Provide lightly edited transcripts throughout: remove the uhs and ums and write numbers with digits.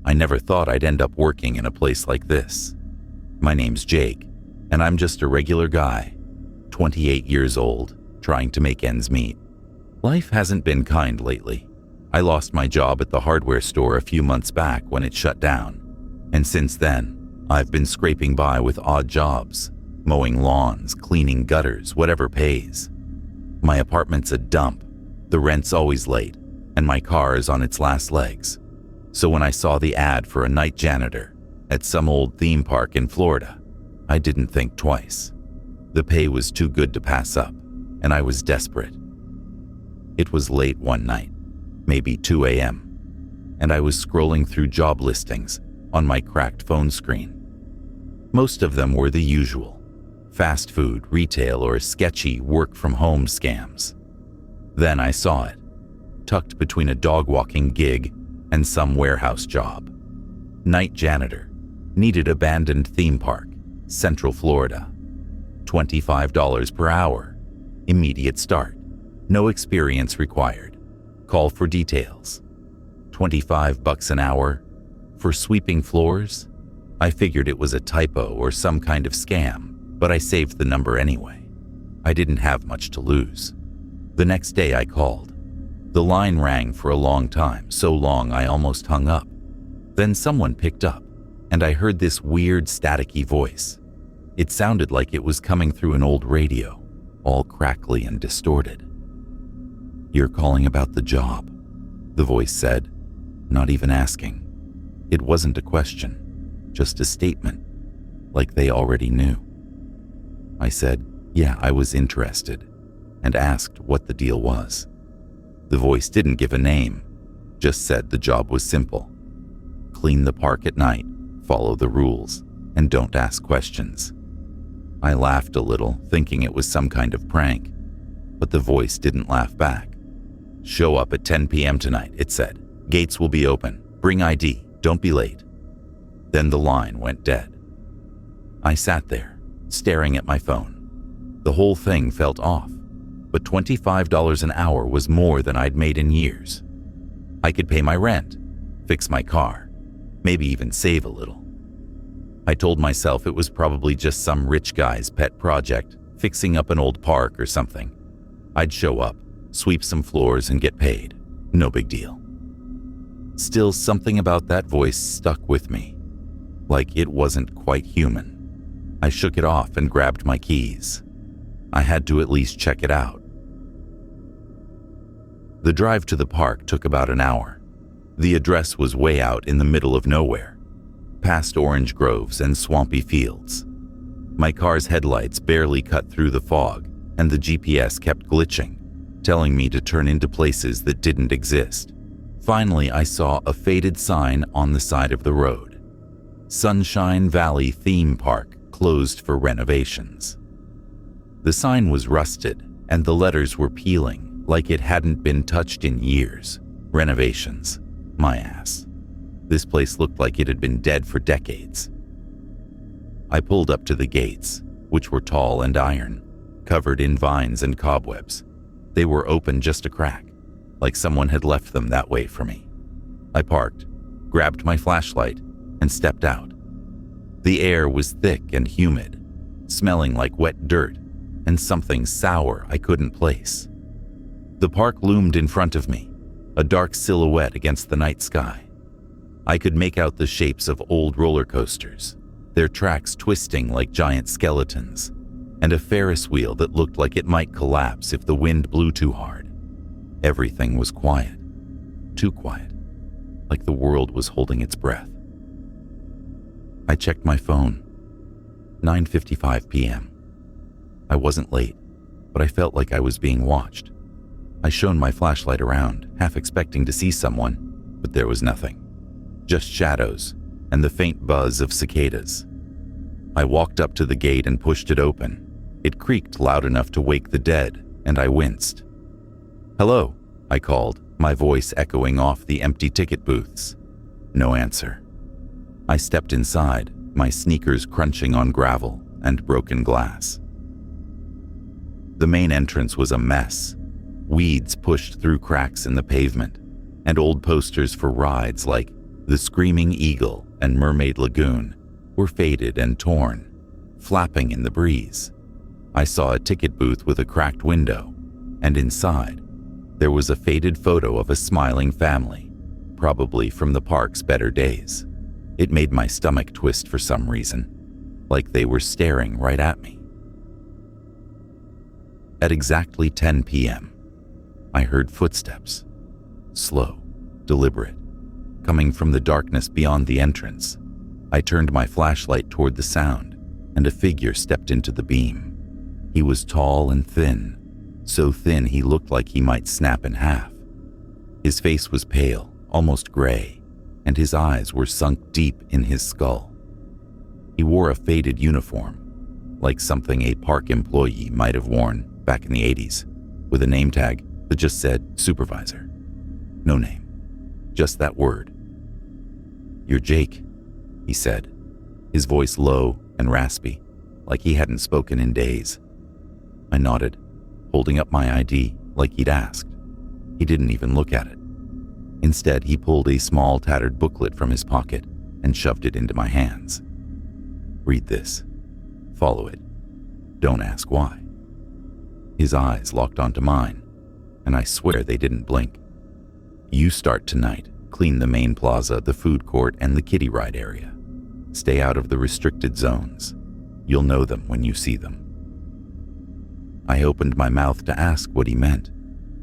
I never thought I'd end up working in a place like this. My name's Jake, and I'm just a regular guy, 28 years old, trying to make ends meet. Life hasn't been kind lately. I lost my job at the hardware store a few months back when it shut down, and since then, I've been scraping by with odd jobs, mowing lawns, cleaning gutters, whatever pays. My apartment's a dump, the rent's always late, and my car is on its last legs. So when I saw the ad for a night janitor at some old theme park in Florida, I didn't think twice. The pay was too good to pass up, and I was desperate. It was late one night, maybe 2 a.m., and I was scrolling through job listings on my cracked phone screen. Most of them were the usual: fast food, retail, or sketchy work-from-home scams. Then I saw it, tucked between a dog-walking gig and some warehouse job. Night janitor, needed abandoned theme park, Central Florida. $25 per hour, immediate start, no experience required. Call for details. $25 an hour for sweeping floors? I figured it was a typo or some kind of scam, but I saved the number anyway. I didn't have much to lose. The next day I called. The line rang for a long time, so long I almost hung up. Then someone picked up, and I heard this weird staticky voice. It sounded like it was coming through an old radio, all crackly and distorted. "You're calling about the job," the voice said, not even asking. It wasn't a question, just a statement, like they already knew. I said, yeah, I was interested, and asked what the deal was. The voice didn't give a name, just said the job was simple. Clean the park at night, follow the rules, and don't ask questions. I laughed a little, thinking it was some kind of prank, but the voice didn't laugh back. "Show up at 10 p.m. tonight," it said. "Gates will be open. Bring ID. Don't be late." Then the line went dead. I sat there, staring at my phone. The whole thing felt off, but $25 an hour was more than I'd made in years. I could pay my rent, fix my car, maybe even save a little. I told myself it was probably just some rich guy's pet project, fixing up an old park or something. I'd show up, sweep some floors, and get paid. No big deal. Still, something about that voice stuck with me, like it wasn't quite human. I shook it off and grabbed my keys. I had to at least check it out. The drive to the park took about an hour. The address was way out in the middle of nowhere, past orange groves and swampy fields. My car's headlights barely cut through the fog, and the GPS kept glitching, telling me to turn into places that didn't exist. Finally, I saw a faded sign on the side of the road. Sunshine Valley Theme Park closed for renovations. The sign was rusted, and the letters were peeling like it hadn't been touched in years. Renovations. My ass. This place looked like it had been dead for decades. I pulled up to the gates, which were tall and iron, covered in vines and cobwebs. They were open just a crack, like someone had left them that way for me. I parked, grabbed my flashlight, and stepped out. The air was thick and humid, smelling like wet dirt and something sour I couldn't place. The park loomed in front of me, a dark silhouette against the night sky. I could make out the shapes of old roller coasters, their tracks twisting like giant skeletons, and a Ferris wheel that looked like it might collapse if the wind blew too hard. Everything was quiet, too quiet, like the world was holding its breath. I checked my phone. 9:55 p.m. I wasn't late, but I felt like I was being watched. I shone my flashlight around, half expecting to see someone, but there was nothing. Just shadows and the faint buzz of cicadas. I walked up to the gate and pushed it open. It creaked loud enough to wake the dead, and I winced. "Hello," I called, my voice echoing off the empty ticket booths. No answer. I stepped inside, my sneakers crunching on gravel and broken glass. The main entrance was a mess. Weeds pushed through cracks in the pavement, and old posters for rides like The Screaming Eagle and Mermaid Lagoon were faded and torn, flapping in the breeze. I saw a ticket booth with a cracked window, and inside, there was a faded photo of a smiling family, probably from the park's better days. It made my stomach twist for some reason, like they were staring right at me. At exactly 10 p.m., I heard footsteps, slow, deliberate, coming from the darkness beyond the entrance. I turned my flashlight toward the sound, and a figure stepped into the beam. He was tall and thin, so thin he looked like he might snap in half. His face was pale, almost gray, and his eyes were sunk deep in his skull. He wore a faded uniform, like something a park employee might have worn back in the 80s, with a name tag that just said supervisor. No name, just that word. "You're Jake," he said, his voice low and raspy, like he hadn't spoken in days. I nodded, holding up my ID like he'd asked. He didn't even look at it. Instead, he pulled a small tattered booklet from his pocket and shoved it into my hands. "Read this. Follow it. Don't ask why." His eyes locked onto mine, and I swear they didn't blink. "You start tonight. Clean the main plaza, the food court, and the kiddie ride area. Stay out of the restricted zones. You'll know them when you see them." I opened my mouth to ask what he meant,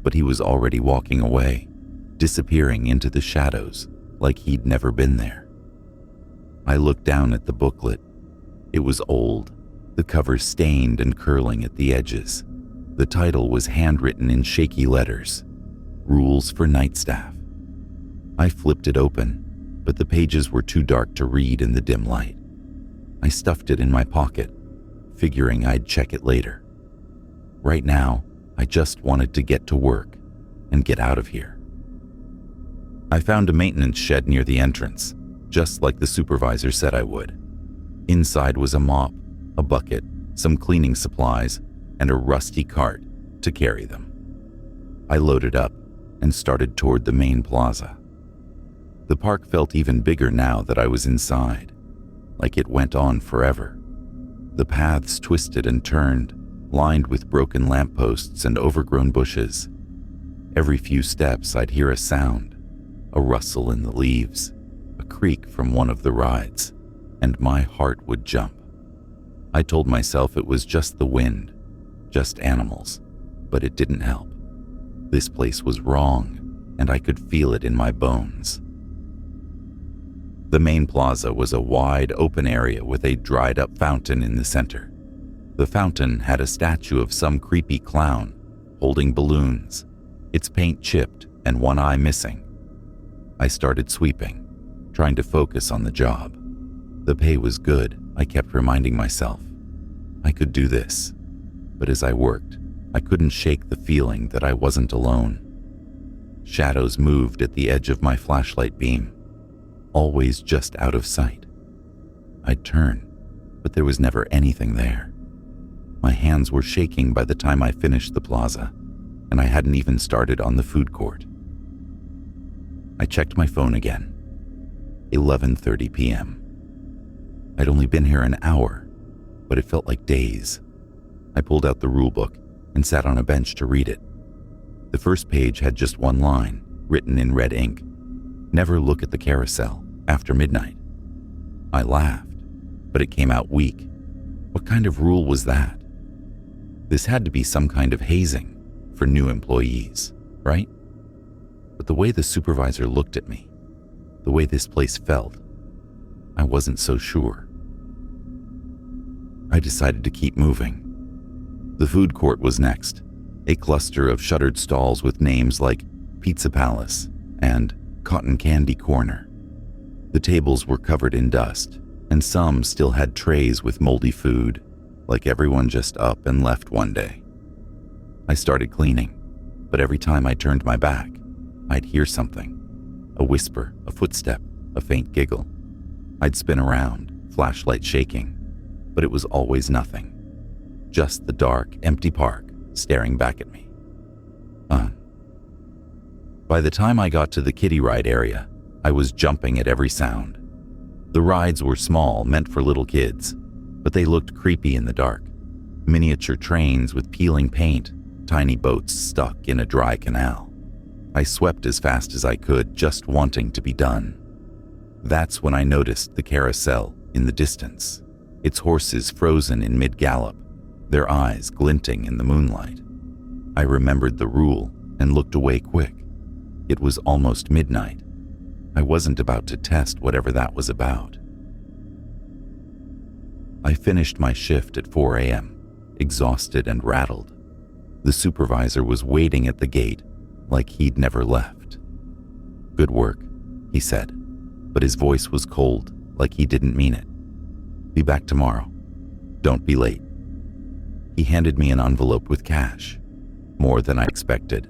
but he was already walking away, disappearing into the shadows like he'd never been there. I looked down at the booklet. It was old, the cover stained and curling at the edges. The title was handwritten in shaky letters, "Rules for Night Staff." I flipped it open, but the pages were too dark to read in the dim light. I stuffed it in my pocket, figuring I'd check it later. Right now, I just wanted to get to work and get out of here. I found a maintenance shed near the entrance, just like the supervisor said I would. Inside was a mop, a bucket, some cleaning supplies, and a rusty cart to carry them. I loaded up and started toward the main plaza. The park felt even bigger now that I was inside, like it went on forever. The paths twisted and turned, lined with broken lampposts and overgrown bushes. Every few steps I'd hear a sound, a rustle in the leaves, a creak from one of the rides, and my heart would jump. I told myself it was just the wind, just animals, but it didn't help. This place was wrong, and I could feel it in my bones. The main plaza was a wide, open area with a dried-up fountain in the center. The fountain had a statue of some creepy clown holding balloons, its paint chipped and one eye missing. I started sweeping, trying to focus on the job. The pay was good, I kept reminding myself. I could do this. But as I worked, I couldn't shake the feeling that I wasn't alone. Shadows moved at the edge of my flashlight beam, always just out of sight. I'd turn, but there was never anything there. My hands were shaking by the time I finished the plaza, and I hadn't even started on the food court. I checked my phone again. 11:30 p.m. I'd only been here an hour, but it felt like days. I pulled out the rulebook and sat on a bench to read it. The first page had just one line, written in red ink: "Never look at the carousel after midnight." I laughed, but it came out weak. What kind of rule was that? This had to be some kind of hazing for new employees, right? But the way the supervisor looked at me, the way this place felt, I wasn't so sure. I decided to keep moving. The food court was next, a cluster of shuttered stalls with names like Pizza Palace and Cotton Candy Corner. The tables were covered in dust, and some still had trays with moldy food, like everyone just up and left one day. I started cleaning, but every time I turned my back, I'd hear something. A whisper, a footstep, a faint giggle. I'd spin around, flashlight shaking, but it was always nothing. Just the dark, empty park staring back at me. By the time I got to the kiddie ride area, I was jumping at every sound. The rides were small, meant for little kids, but they looked creepy in the dark. Miniature trains with peeling paint, tiny boats stuck in a dry canal. I swept as fast as I could, just wanting to be done. That's when I noticed the carousel in the distance, its horses frozen in mid-gallop, their eyes glinting in the moonlight. I remembered the rule and looked away quick. It was almost midnight. I wasn't about to test whatever that was about. I finished my shift at 4 a.m., exhausted and rattled. The supervisor was waiting at the gate like he'd never left. "Good work," he said, but his voice was cold, like he didn't mean it. "Be back tomorrow. Don't be late." He handed me an envelope with cash, more than I expected,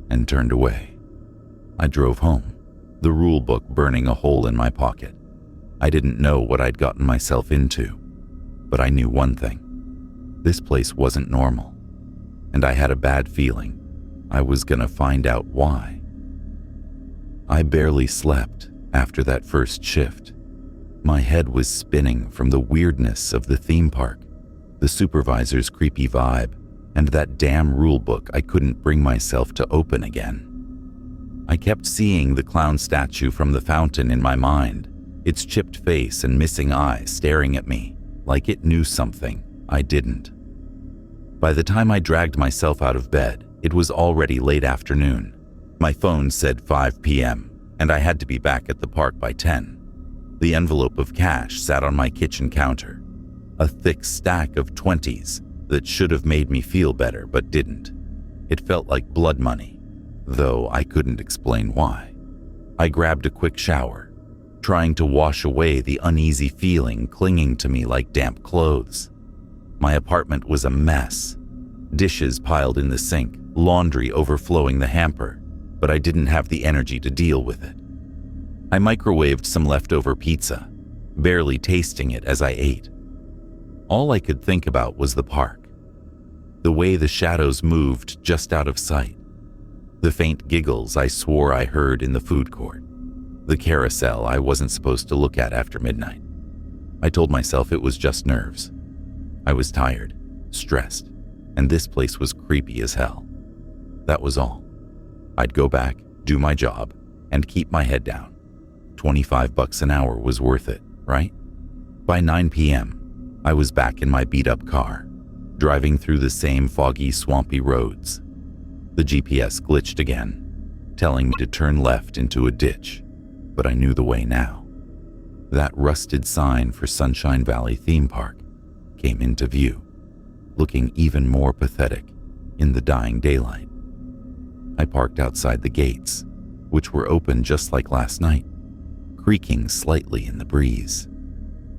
and turned away. I drove home, the rule book burning a hole in my pocket. I didn't know what I'd gotten myself into, but I knew one thing. This place wasn't normal, and I had a bad feeling I was gonna find out why. I barely slept after that first shift. My head was spinning from the weirdness of the theme park, the supervisor's creepy vibe, and that damn rule book I couldn't bring myself to open again. I kept seeing the clown statue from the fountain in my mind, its chipped face and missing eye staring at me like it knew something I didn't. By the time I dragged myself out of bed, it was already late afternoon. My phone said 5 p.m., and I had to be back at the park by 10. The envelope of cash sat on my kitchen counter, a thick stack of 20s that should have made me feel better but didn't. It felt like blood money, though I couldn't explain why. I grabbed a quick shower, trying to wash away the uneasy feeling clinging to me like damp clothes. My apartment was a mess. Dishes piled in the sink, laundry overflowing the hamper, but I didn't have the energy to deal with it. I microwaved some leftover pizza, barely tasting it as I ate. All I could think about was the park, the way the shadows moved just out of sight, the faint giggles I swore I heard in the food court, the carousel I wasn't supposed to look at after midnight. I told myself it was just nerves. I was tired, stressed, and this place was creepy as hell. That was all. I'd go back, do my job, and keep my head down. $25 an hour was worth it, right? By 9 p.m., I was back in my beat-up car, driving through the same foggy, swampy roads. The GPS glitched again, telling me to turn left into a ditch, but I knew the way now. That rusted sign for Sunshine Valley Theme Park came into view, looking even more pathetic in the dying daylight. I parked outside the gates, which were open just like last night, creaking slightly in the breeze.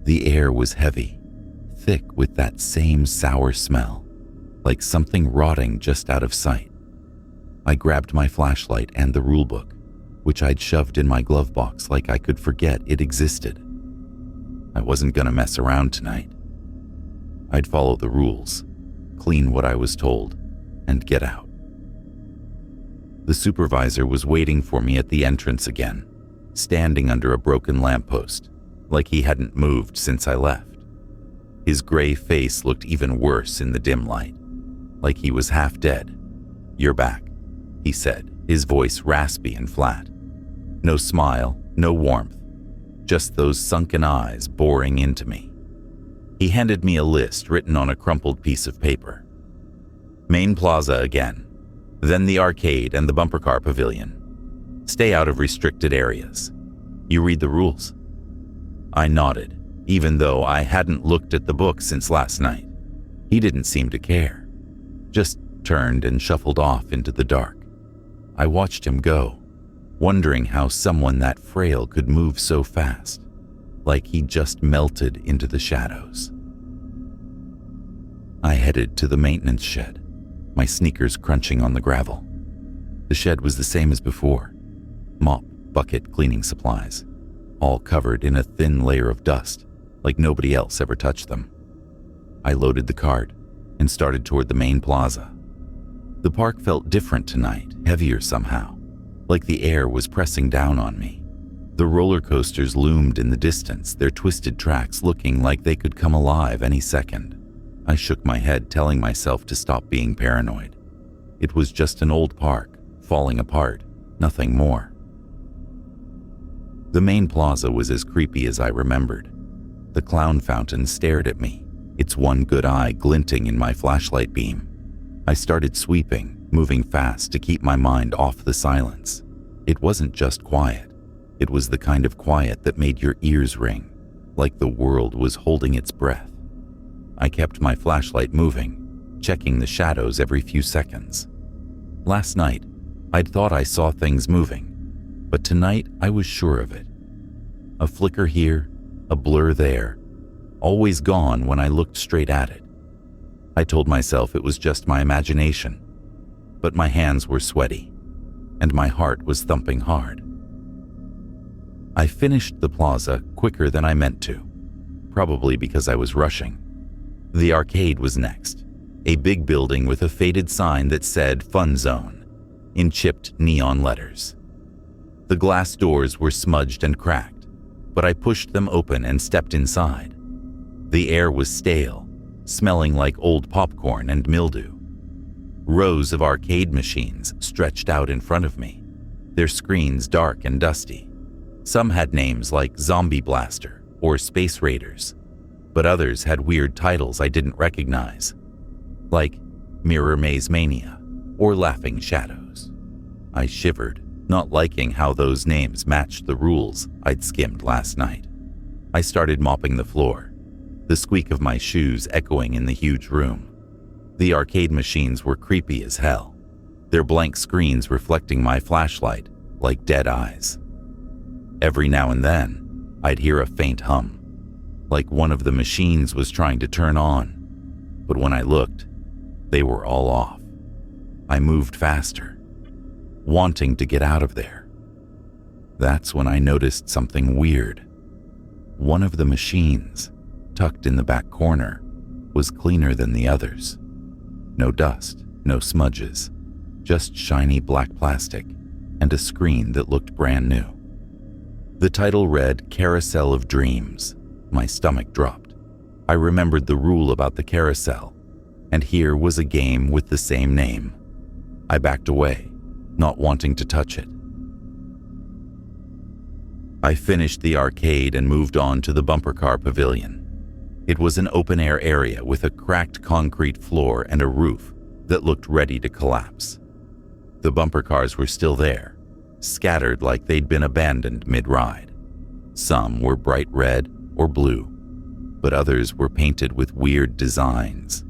The air was heavy, thick with that same sour smell, like something rotting just out of sight. I grabbed my flashlight and the rulebook, which I'd shoved in my glove box like I could forget it existed. I wasn't gonna mess around tonight. I'd follow the rules, clean what I was told, and get out. The supervisor was waiting for me at the entrance again, standing under a broken lamppost, like he hadn't moved since I left. His gray face looked even worse in the dim light, like he was half dead. "You're back," he said, his voice raspy and flat. No smile, no warmth, just those sunken eyes boring into me. He handed me a list written on a crumpled piece of paper. Main Plaza again, then the arcade and the bumper car pavilion. Stay out of restricted areas. You read the rules? I nodded, even though I hadn't looked at the book since last night. He didn't seem to care, just turned and shuffled off into the dark. I watched him go, wondering how someone that frail could move so fast, like he just melted into the shadows. I headed to the maintenance shed, my sneakers crunching on the gravel. The shed was the same as before. Mop, bucket, cleaning supplies, all covered in a thin layer of dust, like nobody else ever touched them. I loaded the cart and started toward the main plaza. The park felt different tonight, heavier somehow, like the air was pressing down on me. The roller coasters loomed in the distance, their twisted tracks looking like they could come alive any second. I shook my head, telling myself to stop being paranoid. It was just an old park, falling apart, nothing more. The main plaza was as creepy as I remembered. The clown fountain stared at me, its one good eye glinting in my flashlight beam. I started sweeping, moving fast to keep my mind off the silence. It wasn't just quiet. It was the kind of quiet that made your ears ring, like the world was holding its breath. I kept my flashlight moving, checking the shadows every few seconds. Last night, I'd thought I saw things moving, but tonight I was sure of it. A flicker here, a blur there, always gone when I looked straight at it. I told myself it was just my imagination, but my hands were sweaty, and my heart was thumping hard. I finished the plaza quicker than I meant to, probably because I was rushing. The arcade was next, a big building with a faded sign that said Fun Zone in chipped neon letters. The glass doors were smudged and cracked, but I pushed them open and stepped inside. The air was stale, smelling like old popcorn and mildew. Rows of arcade machines stretched out in front of me, their screens dark and dusty. Some had names like Zombie Blaster or Space Raiders, but others had weird titles I didn't recognize, like Mirror Maze Mania or Laughing Shadows. I shivered, not liking how those names matched the rules I'd skimmed last night. I started mopping the floor, the squeak of my shoes echoing in the huge room. The arcade machines were creepy as hell, their blank screens reflecting my flashlight like dead eyes. Every now and then, I'd hear a faint hum, like one of the machines was trying to turn on, but when I looked, they were all off. I moved faster, wanting to get out of there. That's when I noticed something weird. One of the machines, tucked in the back corner, was cleaner than the others. No dust, no smudges, just shiny black plastic and a screen that looked brand new. The title read Carousel of Dreams. My stomach dropped. I remembered the rule about the carousel, and here was a game with the same name. I backed away, not wanting to touch it. I finished the arcade and moved on to the bumper car pavilion. It was an open-air area with a cracked concrete floor and a roof that looked ready to collapse. The bumper cars were still there, scattered like they'd been abandoned mid-ride. Some were bright red or blue, but others were painted with weird designs.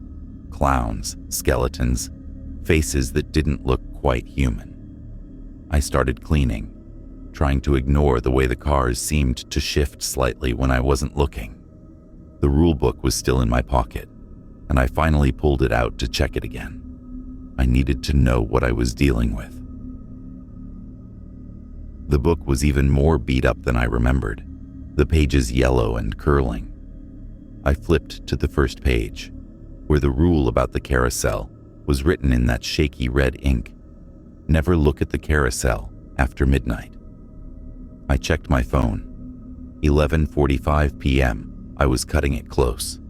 Clowns, skeletons, faces that didn't look quite human. I started cleaning, trying to ignore the way the cars seemed to shift slightly when I wasn't looking. The rule book was still in my pocket, and I finally pulled it out to check it again. I needed to know what I was dealing with. The book was even more beat up than I remembered, the pages yellow and curling. I flipped to the first page, where the rule about the carousel was written in that shaky red ink. Never look at the carousel after midnight. I checked my phone. 11:45 p.m. I was cutting it close.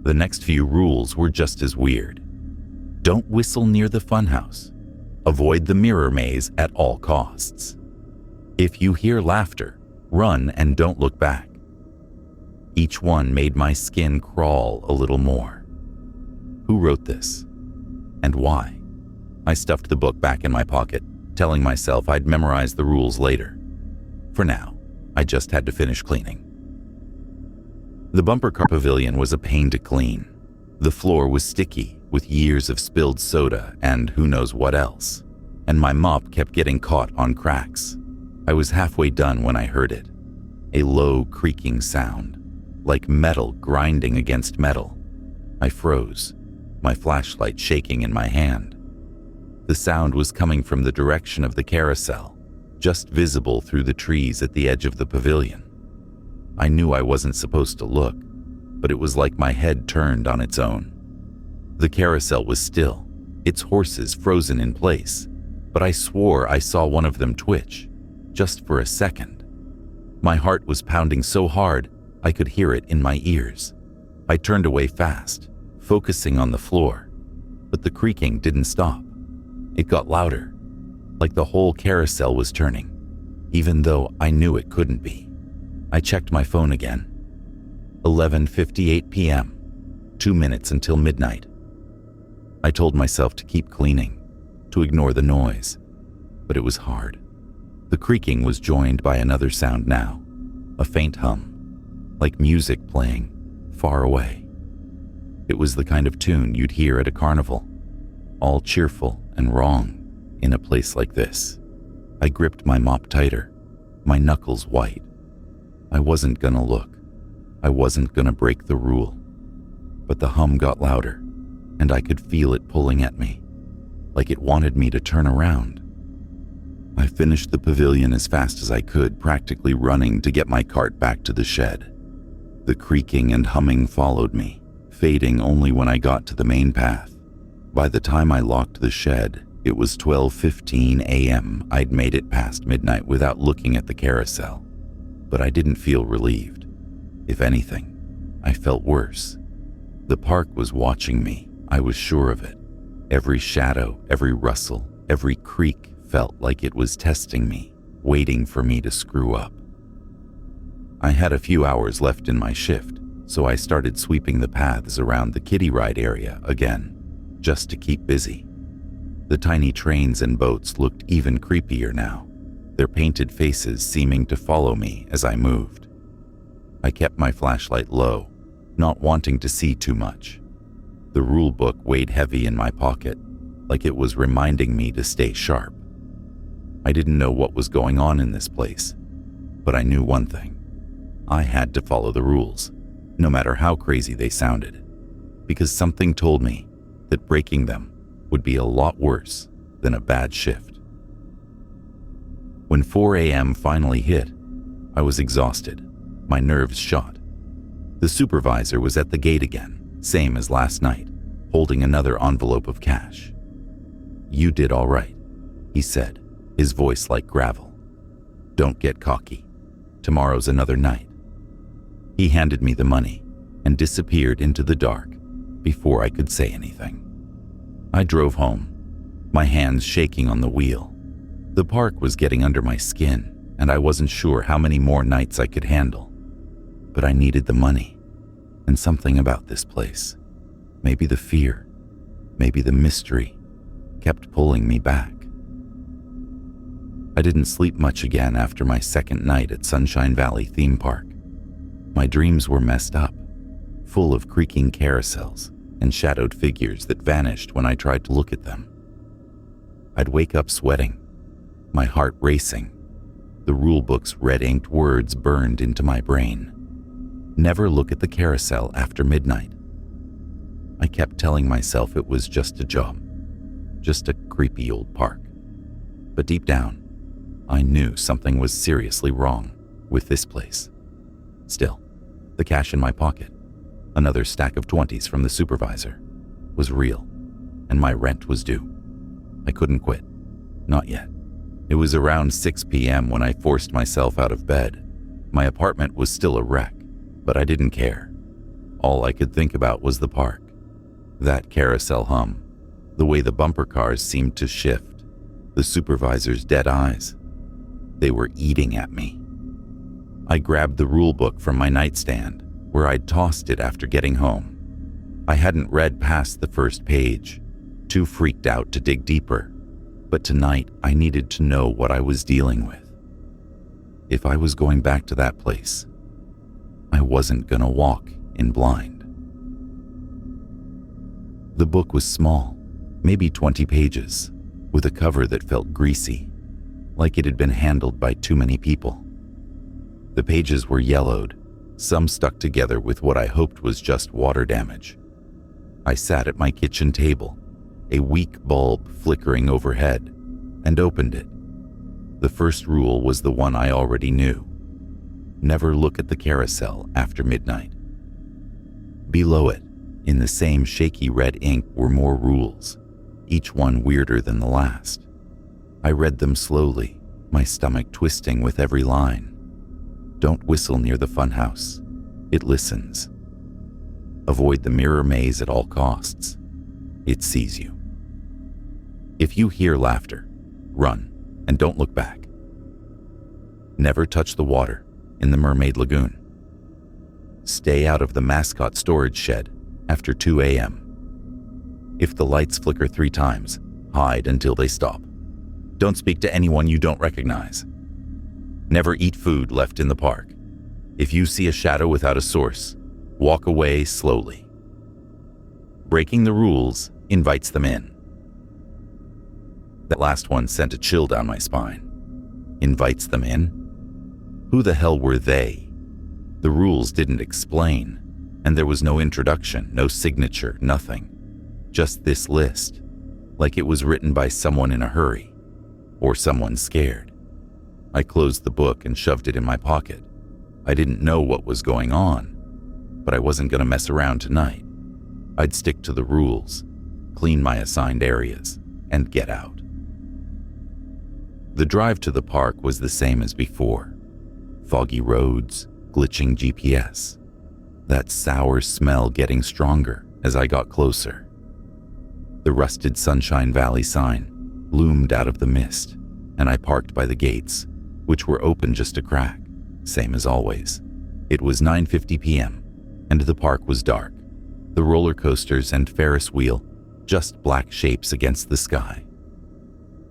The next few rules were just as weird. Don't whistle near the funhouse. Avoid the mirror maze at all costs. If you hear laughter, run and don't look back. Each one made my skin crawl a little more. Who wrote this? And why? I stuffed the book back in my pocket, telling myself I'd memorize the rules later. For now, I just had to finish cleaning. The bumper car pavilion was a pain to clean. The floor was sticky with years of spilled soda and who knows what else, and my mop kept getting caught on cracks. I was halfway done when I heard it. A low creaking sound, like metal grinding against metal. I froze, my flashlight shaking in my hand. The sound was coming from the direction of the carousel, just visible through the trees at the edge of the pavilion. I knew I wasn't supposed to look, but it was like my head turned on its own. The carousel was still, its horses frozen in place, but I swore I saw one of them twitch, just for a second. My heart was pounding so hard I could hear it in my ears. I turned away fast, focusing on the floor, but the creaking didn't stop. It got louder, like the whole carousel was turning, even though I knew it couldn't be. I checked my phone again. 11:58 p.m., 2 minutes until midnight. I told myself to keep cleaning, to ignore the noise, but it was hard. The creaking was joined by another sound now, a faint hum, like music playing far away. It was the kind of tune you'd hear at a carnival, all cheerful and wrong in a place like this. I gripped my mop tighter, my knuckles white. I wasn't gonna look. I wasn't gonna break the rule. But the hum got louder, and I could feel it pulling at me, like it wanted me to turn around. I finished the pavilion as fast as I could, practically running to get my cart back to the shed. The creaking and humming followed me, fading only when I got to the main path. By the time I locked the shed, it was 12:15 a.m. I'd made it past midnight without looking at the carousel. But I didn't feel relieved. If anything, I felt worse. The park was watching me, I was sure of it. Every shadow, every rustle, every creak felt like it was testing me, waiting for me to screw up. I had a few hours left in my shift, so I started sweeping the paths around the kiddie ride area again, just to keep busy. The tiny trains and boats looked even creepier now, their painted faces seeming to follow me as I moved. I kept my flashlight low, not wanting to see too much. The rule book weighed heavy in my pocket, like it was reminding me to stay sharp. I didn't know what was going on in this place, but I knew one thing. I had to follow the rules, no matter how crazy they sounded, because something told me that breaking them would be a lot worse than a bad shift. When 4 a.m. finally hit, I was exhausted, my nerves shot. The supervisor was at the gate again, same as last night, holding another envelope of cash. "You did all right," he said, his voice like gravel. "Don't get cocky. Tomorrow's another night." He handed me the money and disappeared into the dark before I could say anything. I drove home, my hands shaking on the wheel. The park was getting under my skin, and I wasn't sure how many more nights I could handle. But I needed the money, and something about this place, maybe the fear, maybe the mystery, kept pulling me back. I didn't sleep much again after my second night at Sunshine Valley Theme Park. My dreams were messed up, full of creaking carousels and shadowed figures that vanished when I tried to look at them. I'd wake up sweating, my heart racing, the rulebook's red-inked words burned into my brain. Never look at the carousel after midnight. I kept telling myself it was just a job, just a creepy old park. But deep down, I knew something was seriously wrong with this place. Still, the cash in my pocket, another stack of 20s from the supervisor, was real, and my rent was due. I couldn't quit. Not yet. It was around 6 p.m. when I forced myself out of bed. My apartment was still a wreck, but I didn't care. All I could think about was the park, that carousel hum, the way the bumper cars seemed to shift, the supervisor's dead eyes. They were eating at me. I grabbed the rule book from my nightstand, where I'd tossed it after getting home. I hadn't read past the first page, too freaked out to dig deeper, but tonight I needed to know what I was dealing with. If I was going back to that place, I wasn't gonna walk in blind. The book was small, maybe 20 pages, with a cover that felt greasy, like it had been handled by too many people. The pages were yellowed, some stuck together with what I hoped was just water damage. I sat at my kitchen table, a weak bulb flickering overhead, and opened it. The first rule was the one I already knew. Never look at the carousel after midnight. Below it, in the same shaky red ink, were more rules, each one weirder than the last. I read them slowly, my stomach twisting with every line. Don't whistle near the funhouse. It listens. Avoid the mirror maze at all costs. It sees you. If you hear laughter, run and don't look back. Never touch the water in the Mermaid Lagoon. Stay out of the mascot storage shed after 2 a.m. If the lights flicker 3 times, hide until they stop. Don't speak to anyone you don't recognize. Never eat food left in the park. If you see a shadow without a source, walk away slowly. Breaking the rules invites them in. That last one sent a chill down my spine. Invites them in? Who the hell were they? The rules didn't explain, and there was no introduction, no signature, nothing. Just this list, like it was written by someone in a hurry, or someone scared. I closed the book and shoved it in my pocket. I didn't know what was going on, but I wasn't going to mess around tonight. I'd stick to the rules, clean my assigned areas, and get out. The drive to the park was the same as before. Foggy roads, glitching GPS. That sour smell getting stronger as I got closer. The rusted Sunshine Valley sign loomed out of the mist, and I parked by the gates, which were open just a crack, same as always. It was 9:50 p.m., and the park was dark. The roller coasters and Ferris wheel, just black shapes against the sky.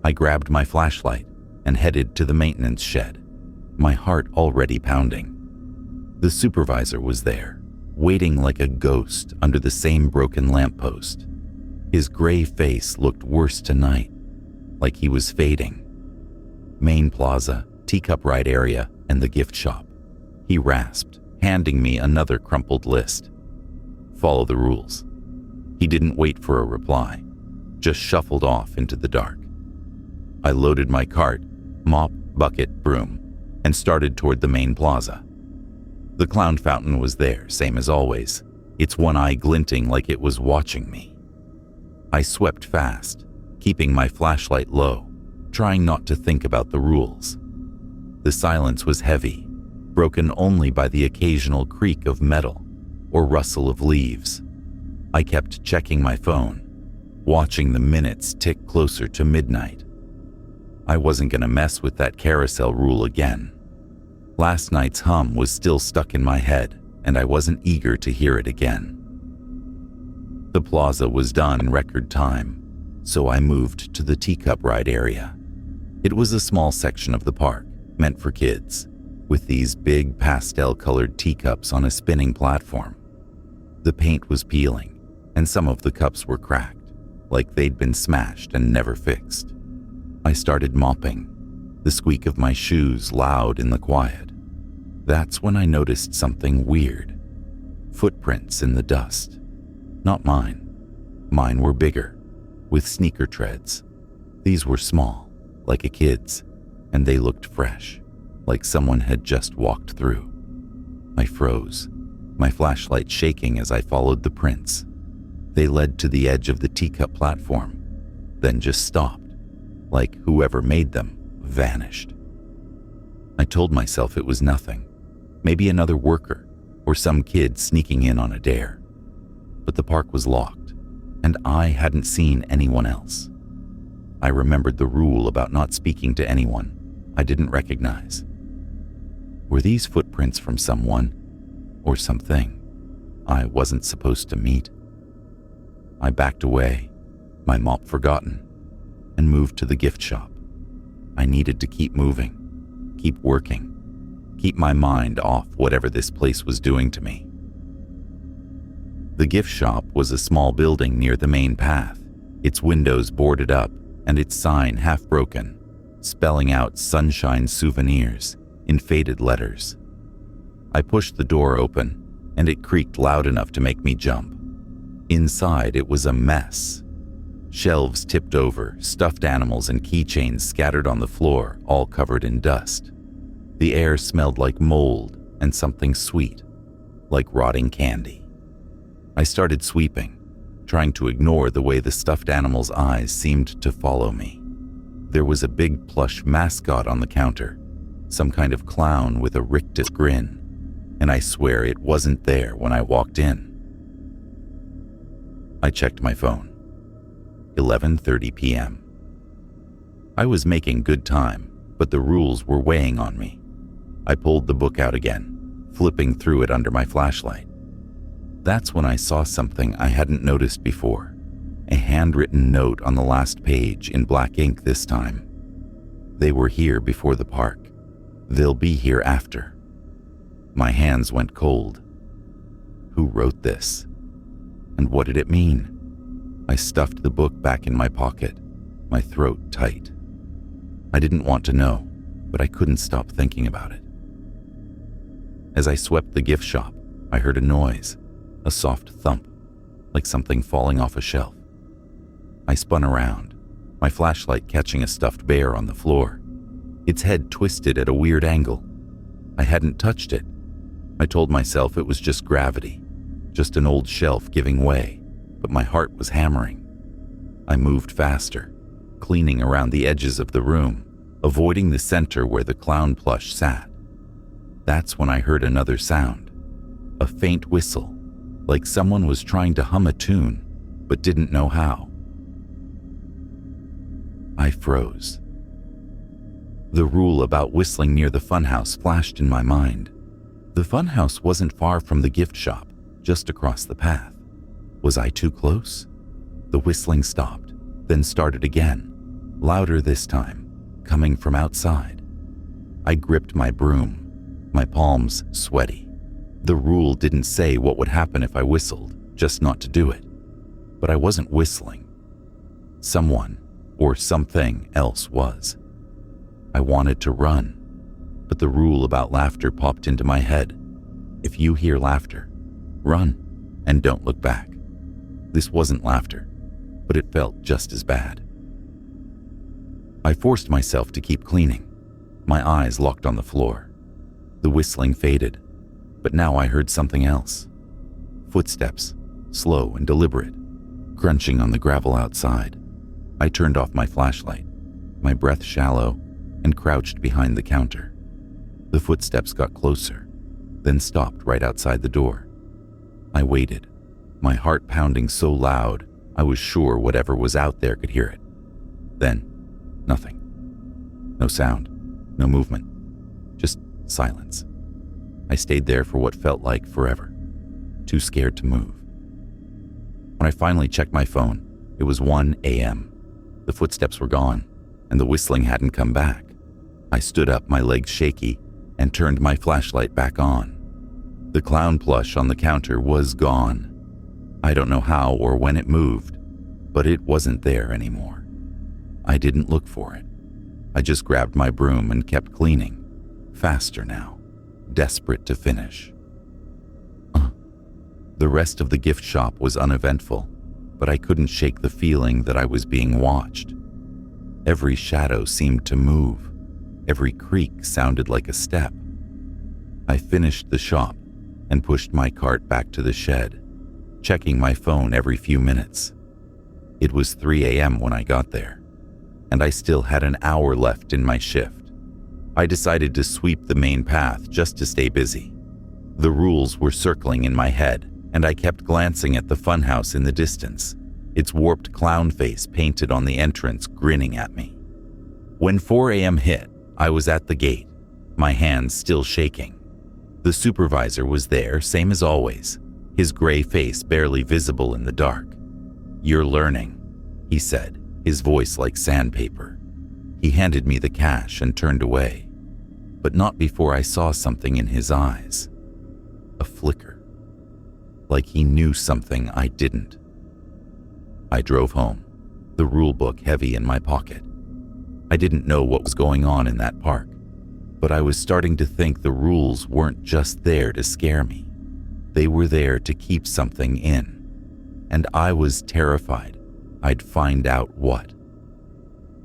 I grabbed my flashlight and headed to the maintenance shed, my heart already pounding. The supervisor was there, waiting like a ghost under the same broken lamppost. His gray face looked worse tonight, like he was fading. Main plaza, teacup ride area, and the gift shop. He rasped, handing me another crumpled list. Follow the rules. He didn't wait for a reply, just shuffled off into the dark. I loaded my cart, mop, bucket, broom, and started toward the main plaza. The clown fountain was there, same as always, its one eye glinting like it was watching me. I swept fast, keeping my flashlight low, trying not to think about the rules. The silence was heavy, broken only by the occasional creak of metal or rustle of leaves. I kept checking my phone, watching the minutes tick closer to midnight. I wasn't going to mess with that carousel rule again. Last night's hum was still stuck in my head, and I wasn't eager to hear it again. The plaza was done in record time, so I moved to the teacup ride area. It was a small section of the park, meant for kids, with these big pastel-colored teacups on a spinning platform. The paint was peeling, and some of the cups were cracked, like they'd been smashed and never fixed. I started mopping, the squeak of my shoes loud in the quiet. That's when I noticed something weird. Footprints in the dust. Not mine. Mine were bigger, with sneaker treads. These were small, like a kid's, and they looked fresh, like someone had just walked through. I froze, my flashlight shaking as I followed the prints. They led to the edge of the teacup platform, then just stopped, like whoever made them vanished. I told myself it was nothing, maybe another worker or some kid sneaking in on a dare. But the park was locked, and I hadn't seen anyone else. I remembered the rule about not speaking to anyone I didn't recognize. Were these footprints from someone or something I wasn't supposed to meet? I backed away, my mop forgotten, and moved to the gift shop. I needed to keep moving, keep working, keep my mind off whatever this place was doing to me. The gift shop was a small building near the main path, its windows boarded up and its sign half broken, spelling out Sunshine Souvenirs in faded letters. I pushed the door open, and it creaked loud enough to make me jump. Inside, it was a mess. Shelves tipped over, stuffed animals and keychains scattered on the floor, all covered in dust. The air smelled like mold and something sweet, like rotting candy. I started sweeping, trying to ignore the way the stuffed animals' eyes seemed to follow me. There was a big plush mascot on the counter, some kind of clown with a rictus grin, and I swear it wasn't there when I walked in. I checked my phone. 11:30 p.m. I was making good time, but the rules were weighing on me. I pulled the book out again, flipping through it under my flashlight. That's when I saw something I hadn't noticed before. A handwritten note on the last page in black ink this time. They were here before the park. They'll be here after. My hands went cold. Who wrote this? And what did it mean? I stuffed the book back in my pocket, my throat tight. I didn't want to know, but I couldn't stop thinking about it. As I swept the gift shop, I heard a noise, a soft thump, like something falling off a shelf. I spun around, my flashlight catching a stuffed bear on the floor, its head twisted at a weird angle. I hadn't touched it. I told myself it was just gravity, just an old shelf giving way, but my heart was hammering. I moved faster, cleaning around the edges of the room, avoiding the center where the clown plush sat. That's when I heard another sound, a faint whistle, like someone was trying to hum a tune, but didn't know how. I froze. The rule about whistling near the funhouse flashed in my mind. The funhouse wasn't far from the gift shop, just across the path. Was I too close? The whistling stopped, then started again, louder this time, coming from outside. I gripped my broom, my palms sweaty. The rule didn't say what would happen if I whistled, just not to do it. But I wasn't whistling. Someone or something else was. I wanted to run, but the rule about laughter popped into my head. If you hear laughter, run and don't look back. This wasn't laughter, but it felt just as bad. I forced myself to keep cleaning, my eyes locked on the floor. The whistling faded, but now I heard something else. Footsteps, slow and deliberate, crunching on the gravel outside. I turned off my flashlight, my breath shallow, and crouched behind the counter. The footsteps got closer, then stopped right outside the door. I waited, my heart pounding so loud I was sure whatever was out there could hear it. Then, nothing. No sound, no movement, just silence. I stayed there for what felt like forever, too scared to move. When I finally checked my phone, it was 1 a.m. The footsteps were gone, and the whistling hadn't come back. I stood up, my legs shaky, and turned my flashlight back on. The clown plush on the counter was gone. I don't know how or when it moved, but it wasn't there anymore. I didn't look for it. I just grabbed my broom and kept cleaning, faster now, desperate to finish. The rest of the gift shop was uneventful, but I couldn't shake the feeling that I was being watched. Every shadow seemed to move. Every creak sounded like a step. I finished the shop and pushed my cart back to the shed, checking my phone every few minutes. It was 3 a.m. when I got there, and I still had an hour left in my shift. I decided to sweep the main path just to stay busy. The rules were circling in my head, and I kept glancing at the funhouse in the distance, its warped clown face painted on the entrance grinning at me. When 4 a.m. hit, I was at the gate, my hands still shaking. The supervisor was there, same as always, his gray face barely visible in the dark. "You're learning," he said, his voice like sandpaper. He handed me the cash and turned away, but not before I saw something in his eyes. A flicker, like he knew something I didn't. I drove home, the rule book heavy in my pocket. I didn't know what was going on in that park, but I was starting to think the rules weren't just there to scare me. They were there to keep something in, and I was terrified I'd find out what.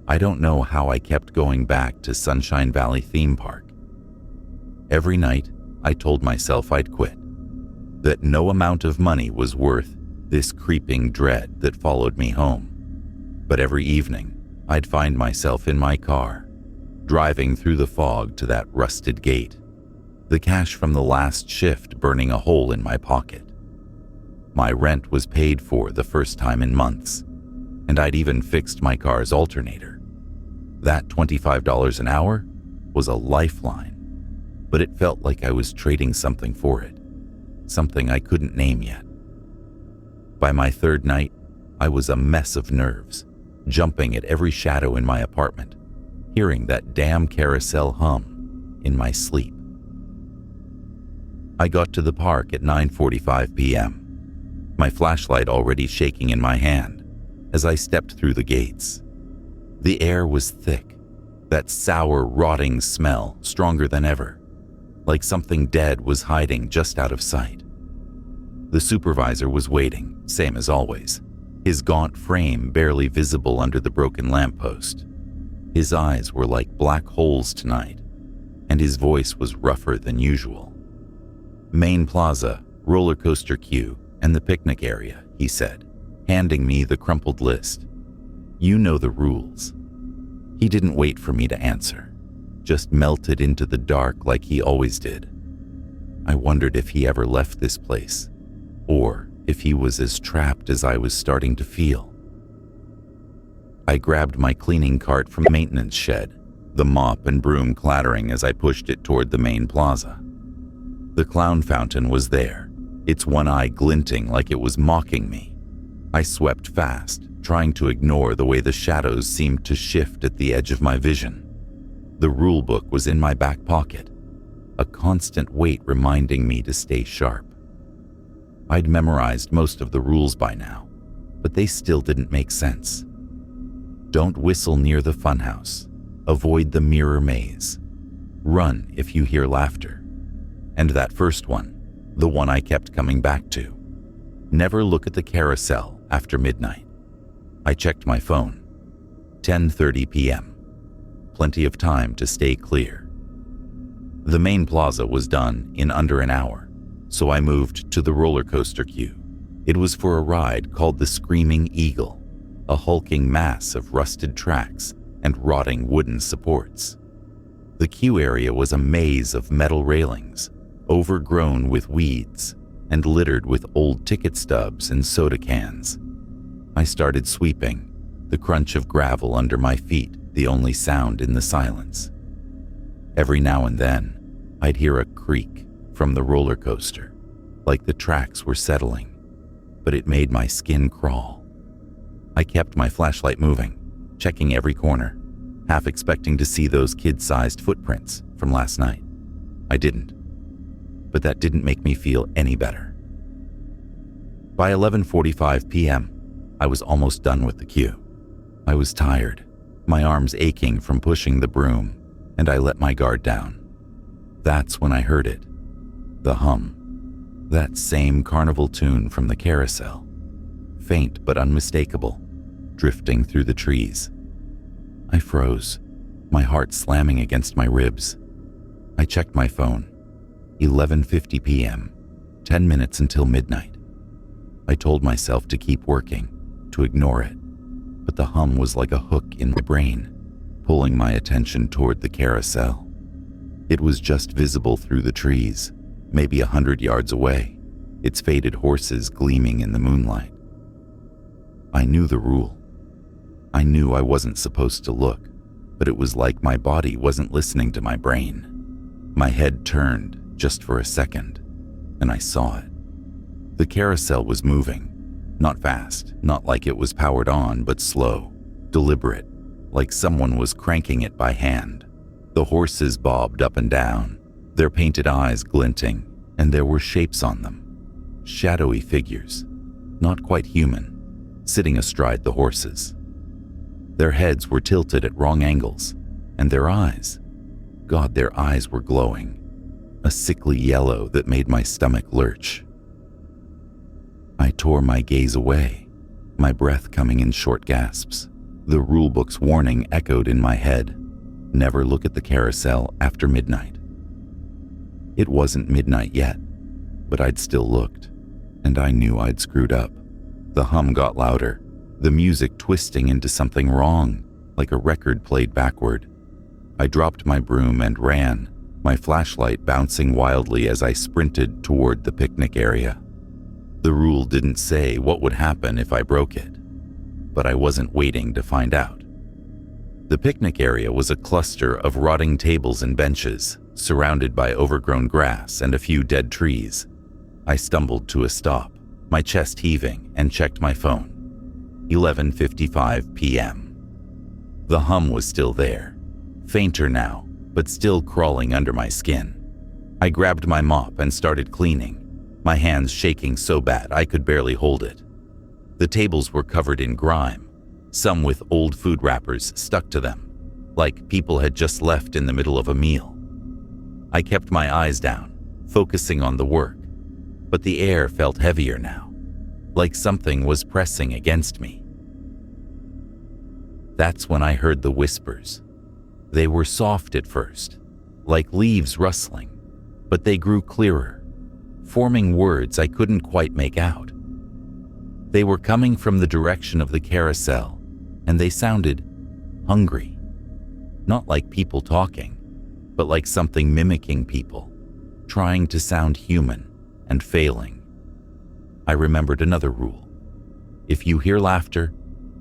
I don't know how I kept going back to Sunshine Valley Theme Park. Every night, I told myself I'd quit, that no amount of money was worth this creeping dread that followed me home. But every evening, I'd find myself in my car, driving through the fog to that rusted gate, the cash from the last shift burning a hole in my pocket. My rent was paid for the first time in months, and I'd even fixed my car's alternator. That $25 an hour was a lifeline, but it felt like I was trading something for it, something I couldn't name yet. By my third night, I was a mess of nerves, jumping at every shadow in my apartment, hearing that damn carousel hum in my sleep. I got to the park at 9:45 p.m., my flashlight already shaking in my hand as I stepped through the gates. The air was thick, that sour, rotting smell stronger than ever, like something dead was hiding just out of sight. The supervisor was waiting, same as always, his gaunt frame barely visible under the broken lamppost. His eyes were like black holes tonight, and his voice was rougher than usual. "Main Plaza, roller coaster queue, and the picnic area," he said, handing me the crumpled list. "You know the rules." He didn't wait for me to answer, just melted into the dark like he always did. I wondered if he ever left this place, or if he was as trapped as I was starting to feel. I grabbed my cleaning cart from the maintenance shed, the mop and broom clattering as I pushed it toward the main plaza. The clown fountain was there, its one eye glinting like it was mocking me. I swept fast, trying to ignore the way the shadows seemed to shift at the edge of my vision. The rule book was in my back pocket, a constant weight reminding me to stay sharp. I'd memorized most of the rules by now, but they still didn't make sense. Don't whistle near the funhouse. Avoid the mirror maze. Run if you hear laughter. And that first one, the one I kept coming back to. Never look at the carousel after midnight. I checked my phone. 10:30 p.m. Plenty of time to stay clear. The main plaza was done in under an hour, so I moved to the roller coaster queue. It was for a ride called the Screaming Eagle, a hulking mass of rusted tracks and rotting wooden supports. The queue area was a maze of metal railings, overgrown with weeds and littered with old ticket stubs and soda cans. I started sweeping, the crunch of gravel under my feet the only sound in the silence. Every now and then, I'd hear a creak from the roller coaster, like the tracks were settling, but it made my skin crawl. I kept my flashlight moving, checking every corner, half expecting to see those kid-sized footprints from last night. I didn't, but that didn't make me feel any better. By 11:45 p.m., I was almost done with the queue. I was tired, my arms aching from pushing the broom, and I let my guard down. That's when I heard it, the hum, that same carnival tune from the carousel, faint but unmistakable, drifting through the trees. I froze, my heart slamming against my ribs. I checked my phone. 11:50 p.m., 10 minutes until midnight. I told myself to keep working, to ignore it, but the hum was like a hook in my brain, pulling my attention toward the carousel. It was just visible through the trees, maybe 100 yards away, its faded horses gleaming in the moonlight. I knew the rule. I knew I wasn't supposed to look, but it was like my body wasn't listening to my brain. My head turned just for a second, and I saw it. The carousel was moving, not fast, not like it was powered on, but slow, deliberate, like someone was cranking it by hand. The horses bobbed up and down, their painted eyes glinting, and there were shapes on them. Shadowy figures, not quite human, sitting astride the horses. Their heads were tilted at wrong angles, and their eyes, God, their eyes were glowing, a sickly yellow that made my stomach lurch. I tore my gaze away, my breath coming in short gasps. The rulebook's warning echoed in my head. Never look at the carousel after midnight. It wasn't midnight yet, but I'd still looked, and I knew I'd screwed up. The hum got louder, the music twisting into something wrong, like a record played backward. I dropped my broom and ran, my flashlight bouncing wildly as I sprinted toward the picnic area. The rule didn't say what would happen if I broke it, but I wasn't waiting to find out. The picnic area was a cluster of rotting tables and benches, surrounded by overgrown grass and a few dead trees. I stumbled to a stop, my chest heaving, and checked my phone. 11:55 p.m. The hum was still there, fainter now, but still crawling under my skin. I grabbed my mop and started cleaning, my hands shaking so bad I could barely hold it. The tables were covered in grime, some with old food wrappers stuck to them, like people had just left in the middle of a meal. I kept my eyes down, focusing on the work, but the air felt heavier now, like something was pressing against me. That's when I heard the whispers. They were soft at first, like leaves rustling, but they grew clearer, forming words I couldn't quite make out. They were coming from the direction of the carousel, and they sounded hungry. Not like people talking, but like something mimicking people, trying to sound human and failing. I remembered another rule. If you hear laughter,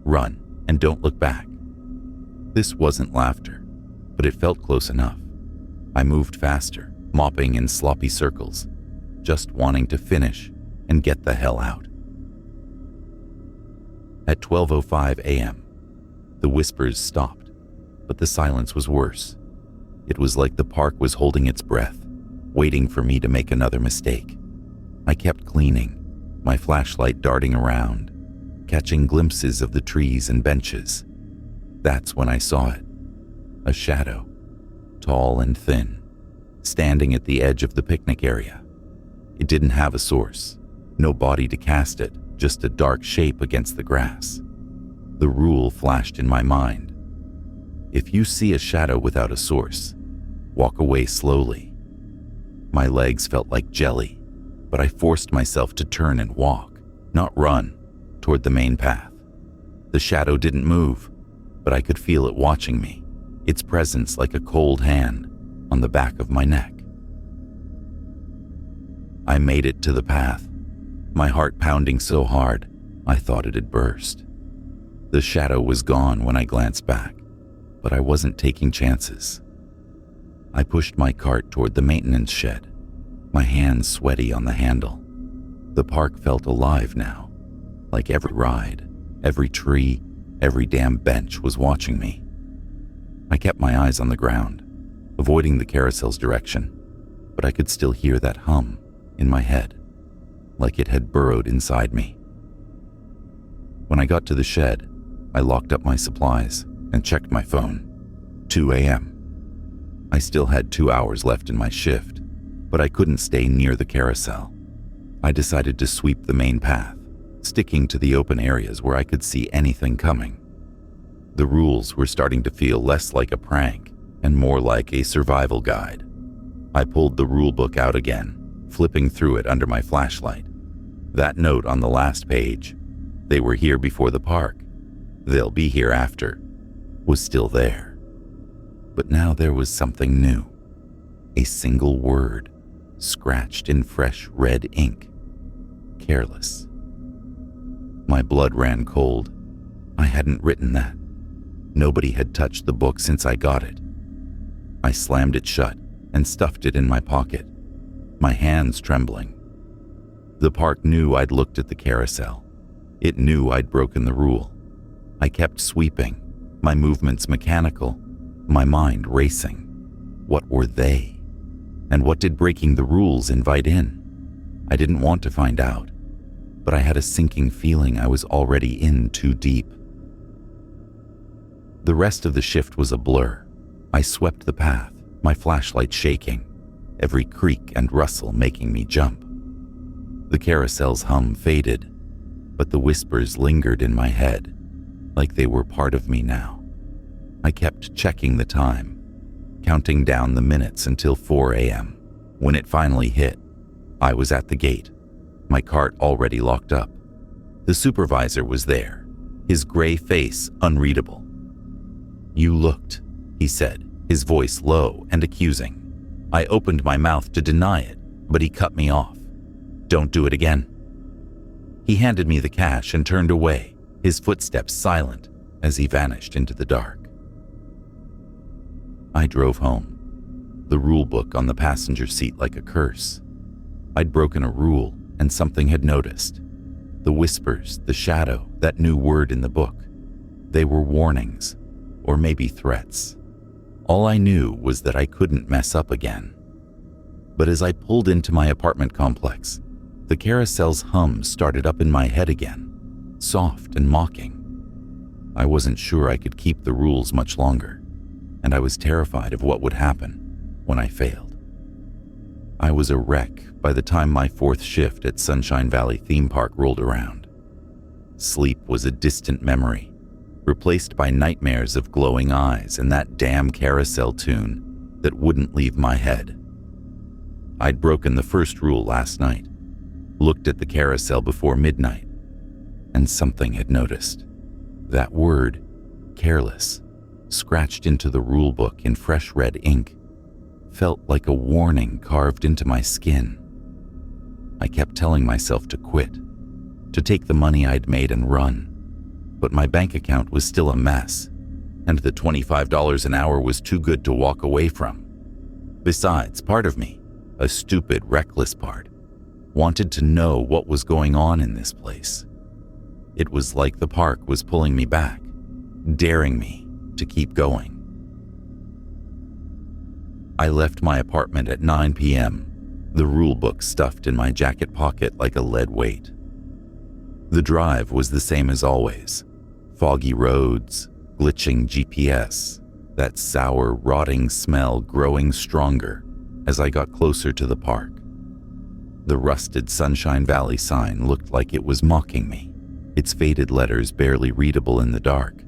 run and don't look back. This wasn't laughter, but it felt close enough. I moved faster, mopping in sloppy circles, just wanting to finish and get the hell out. At 12:05 a.m., the whispers stopped, but the silence was worse. It was like the park was holding its breath, waiting for me to make another mistake. I kept cleaning, my flashlight darting around, catching glimpses of the trees and benches. That's when I saw it. A shadow, tall and thin, standing at the edge of the picnic area. It didn't have a source, no body to cast it, just a dark shape against the grass. The rule flashed in my mind. If you see a shadow without a source, walk away slowly. My legs felt like jelly, but I forced myself to turn and walk, not run, toward the main path. The shadow didn't move, but I could feel it watching me, its presence like a cold hand on the back of my neck. I made it to the path, my heart pounding so hard I thought it had burst. The shadow was gone when I glanced back, but I wasn't taking chances. I pushed my cart toward the maintenance shed, my hands sweaty on the handle. The park felt alive now, like every ride, every tree, every damn bench was watching me. I kept my eyes on the ground, avoiding the carousel's direction, but I could still hear that hum in my head, like it had burrowed inside me. When I got to the shed, I locked up my supplies and checked my phone. 2 a.m. I still had 2 hours left in my shift, but I couldn't stay near the carousel. I decided to sweep the main path, sticking to the open areas where I could see anything coming. The rules were starting to feel less like a prank and more like a survival guide. I pulled the rule book out again, flipping through it under my flashlight. That note on the last page, "They were here before the park. They'll be here after," was still there. But now there was something new. A single word, scratched in fresh red ink. Careless. My blood ran cold. I hadn't written that. Nobody had touched the book since I got it. I slammed it shut and stuffed it in my pocket, my hands trembling. The park knew I'd looked at the carousel. It knew I'd broken the rule. I kept sweeping, my movements mechanical, my mind racing. What were they? And what did breaking the rules invite in? I didn't want to find out, but I had a sinking feeling I was already in too deep. The rest of the shift was a blur. I swept the path, my flashlight shaking, every creak and rustle making me jump. The carousel's hum faded, but the whispers lingered in my head, like they were part of me now. I kept checking the time, counting down the minutes until 4 a.m. When it finally hit, I was at the gate, my cart already locked up. The supervisor was there, his gray face unreadable. "You looked," he said, his voice low and accusing. I opened my mouth to deny it, but he cut me off. "Don't do it again." He handed me the cash and turned away, his footsteps silent as he vanished into the dark. I drove home, the rule book on the passenger seat like a curse. I'd broken a rule and something had noticed. The whispers, the shadow, that new word in the book. They were warnings, or maybe threats. All I knew was that I couldn't mess up again. But as I pulled into my apartment complex, the carousel's hum started up in my head again, soft and mocking. I wasn't sure I could keep the rules much longer, and I was terrified of what would happen when I failed. I was a wreck by the time my fourth shift at Sunshine Valley theme park rolled around. Sleep was a distant memory, replaced by nightmares of glowing eyes and that damn carousel tune that wouldn't leave my head. I'd broken the first rule last night, looked at the carousel before midnight, and something had noticed. That word, careless, scratched into the rule book in fresh red ink, felt like a warning carved into my skin. I kept telling myself to quit, to take the money I'd made and run, but my bank account was still a mess, and the $25 an hour was too good to walk away from. Besides, part of me, a stupid, reckless part, wanted to know what was going on in this place. It was like the park was pulling me back, daring me to keep going. I left my apartment at 9 p.m., the rule book stuffed in my jacket pocket like a lead weight. The drive was the same as always. Foggy roads, glitching GPS, that sour, rotting smell growing stronger as I got closer to the park. The rusted Sunshine Valley sign looked like it was mocking me, its faded letters barely readable in the dark.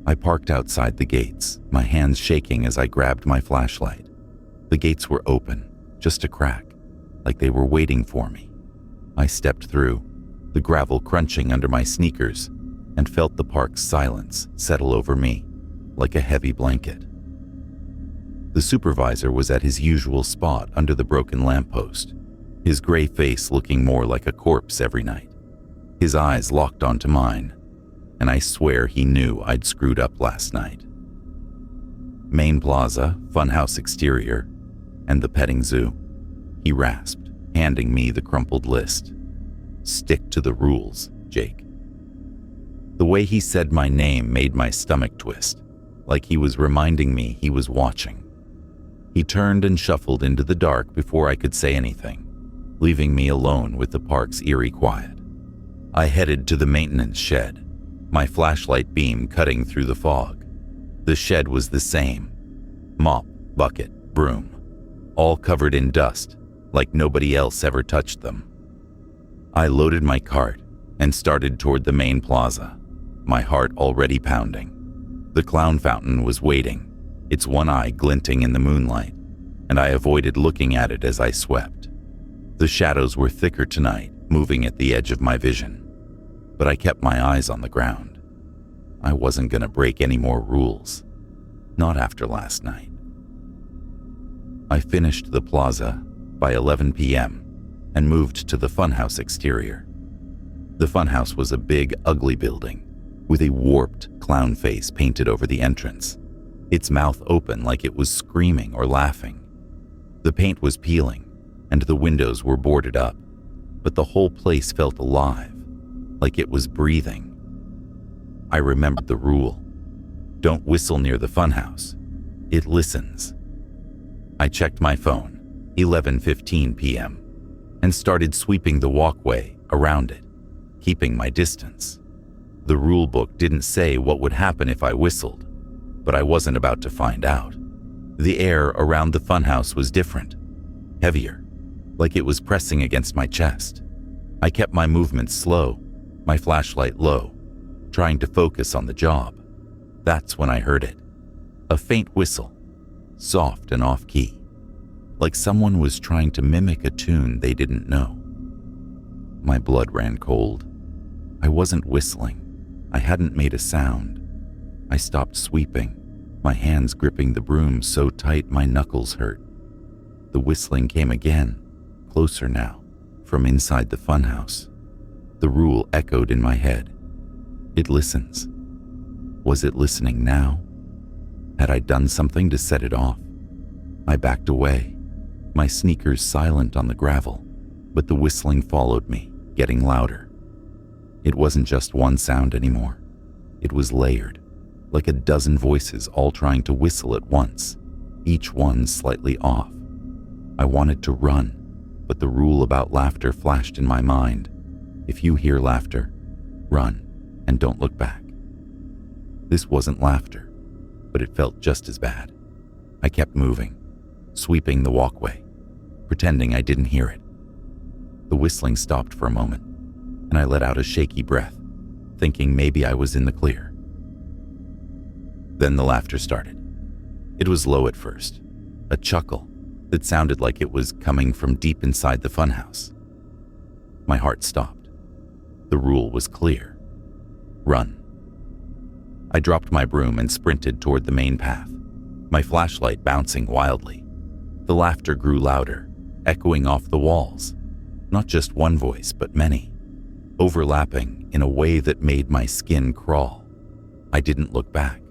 I parked outside the gates, my hands shaking as I grabbed my flashlight. The gates were open, just a crack, like they were waiting for me. I stepped through, the gravel crunching under my sneakers, and felt the park's silence settle over me like a heavy blanket. The supervisor was at his usual spot under the broken lamppost, his gray face looking more like a corpse every night. His eyes locked onto mine, and I swear he knew I'd screwed up last night. Main Plaza, Funhouse exterior, and the petting zoo, he rasped, handing me the crumpled list. "Stick to the rules, Jake." The way he said my name made my stomach twist, like he was reminding me he was watching. He turned and shuffled into the dark before I could say anything, leaving me alone with the park's eerie quiet. I headed to the maintenance shed, my flashlight beam cutting through the fog. The shed was the same. Mop, bucket, broom, all covered in dust, like nobody else ever touched them. I loaded my cart and started toward the main plaza, my heart already pounding. The clown fountain was waiting, its one eye glinting in the moonlight, and I avoided looking at it as I swept. The shadows were thicker tonight, moving at the edge of my vision, but I kept my eyes on the ground. I wasn't going to break any more rules, not after last night. I finished the plaza by 11 p.m. and moved to the funhouse exterior. The funhouse was a big, ugly building with a warped clown face painted over the entrance, its mouth open like it was screaming or laughing. The paint was peeling, and the windows were boarded up, but the whole place felt alive, like it was breathing. I remembered the rule: don't whistle near the funhouse. It listens. I checked my phone, 11:15 p.m., and started sweeping the walkway around it, keeping my distance. The rule book didn't say what would happen if I whistled, but I wasn't about to find out. The air around the funhouse was different, heavier, like it was pressing against my chest. I kept my movements slow, my flashlight low, trying to focus on the job. That's when I heard it. A faint whistle, soft and off-key, like someone was trying to mimic a tune they didn't know. My blood ran cold. I wasn't whistling. I hadn't made a sound. I stopped sweeping, my hands gripping the broom so tight my knuckles hurt. The whistling came again, closer now, from inside the funhouse. The rule echoed in my head. It listens. Was it listening now? Had I done something to set it off? I backed away, my sneakers silent on the gravel, but the whistling followed me, getting louder. It wasn't just one sound anymore. It was layered, like a dozen voices all trying to whistle at once, each one slightly off. I wanted to run, but the rule about laughter flashed in my mind. If you hear laughter, run and don't look back. This wasn't laughter, but it felt just as bad. I kept moving, sweeping the walkway, pretending I didn't hear it. The whistling stopped for a moment, and I let out a shaky breath, thinking maybe I was in the clear. Then the laughter started. It was low at first, a chuckle that sounded like it was coming from deep inside the funhouse. My heart stopped. The rule was clear. Run. I dropped my broom and sprinted toward the main path, my flashlight bouncing wildly. The laughter grew louder, echoing off the walls. Not just one voice, but many, overlapping in a way that made my skin crawl. I didn't look back.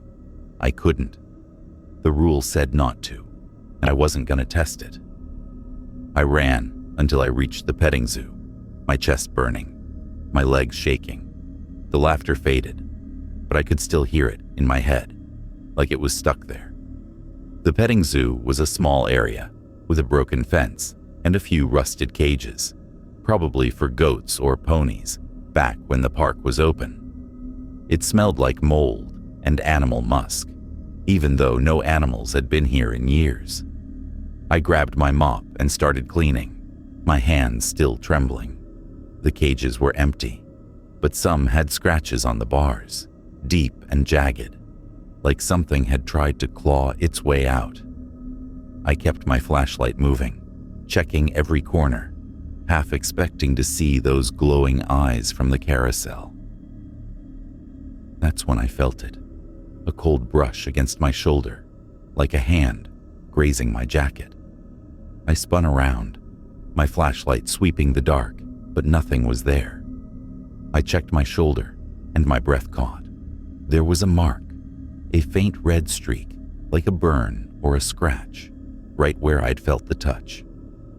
I couldn't. The rule said not to, and I wasn't going to test it. I ran until I reached the petting zoo, my chest burning, my legs shaking. The laughter faded, but I could still hear it in my head, like it was stuck there. The petting zoo was a small area with a broken fence and a few rusted cages, probably for goats or ponies, back when the park was open. It smelled like mold and animal musk, even though no animals had been here in years. I grabbed my mop and started cleaning, my hands still trembling. The cages were empty, but some had scratches on the bars, deep and jagged, like something had tried to claw its way out. I kept my flashlight moving, checking every corner, half expecting to see those glowing eyes from the carousel. That's when I felt it, a cold brush against my shoulder, like a hand grazing my jacket. I spun around, my flashlight sweeping the dark, but nothing was there. I checked my shoulder, and my breath caught. There was a mark, a faint red streak, like a burn or a scratch, right where I'd felt the touch.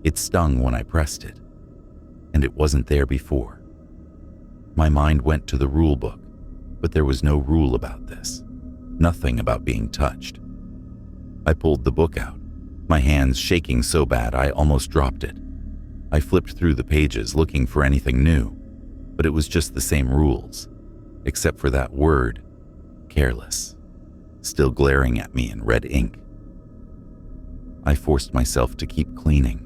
It stung when I pressed it, and it wasn't there before. My mind went to the rule book, but there was no rule about this, nothing about being touched. I pulled the book out, my hands shaking so bad I almost dropped it. I flipped through the pages looking for anything new, but it was just the same rules, except for that word, careless, still glaring at me in red ink. I forced myself to keep cleaning,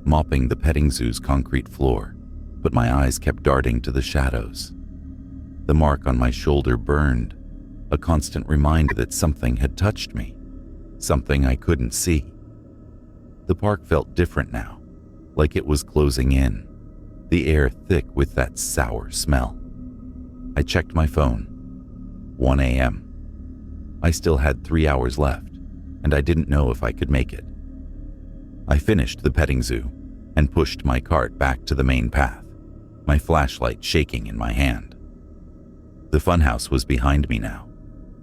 mopping the petting zoo's concrete floor, but my eyes kept darting to the shadows. The mark on my shoulder burned, a constant reminder that something had touched me, something I couldn't see. The park felt different now, like it was closing in, the air thick with that sour smell. I checked my phone. 1 a.m. I still had 3 hours left, and I didn't know if I could make it. I finished the petting zoo and pushed my cart back to the main path, my flashlight shaking in my hand. The funhouse was behind me now,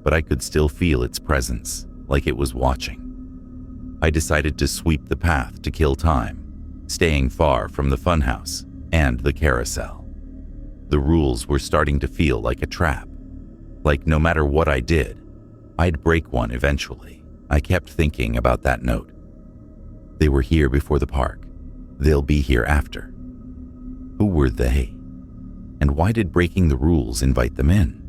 but I could still feel its presence, like it was watching. I decided to sweep the path to kill time, staying far from the funhouse and the carousel. The rules were starting to feel like a trap, like no matter what I did, I'd break one eventually. I kept thinking about that note. They were here before the park. They'll be here after. Who were they? And why did breaking the rules invite them in?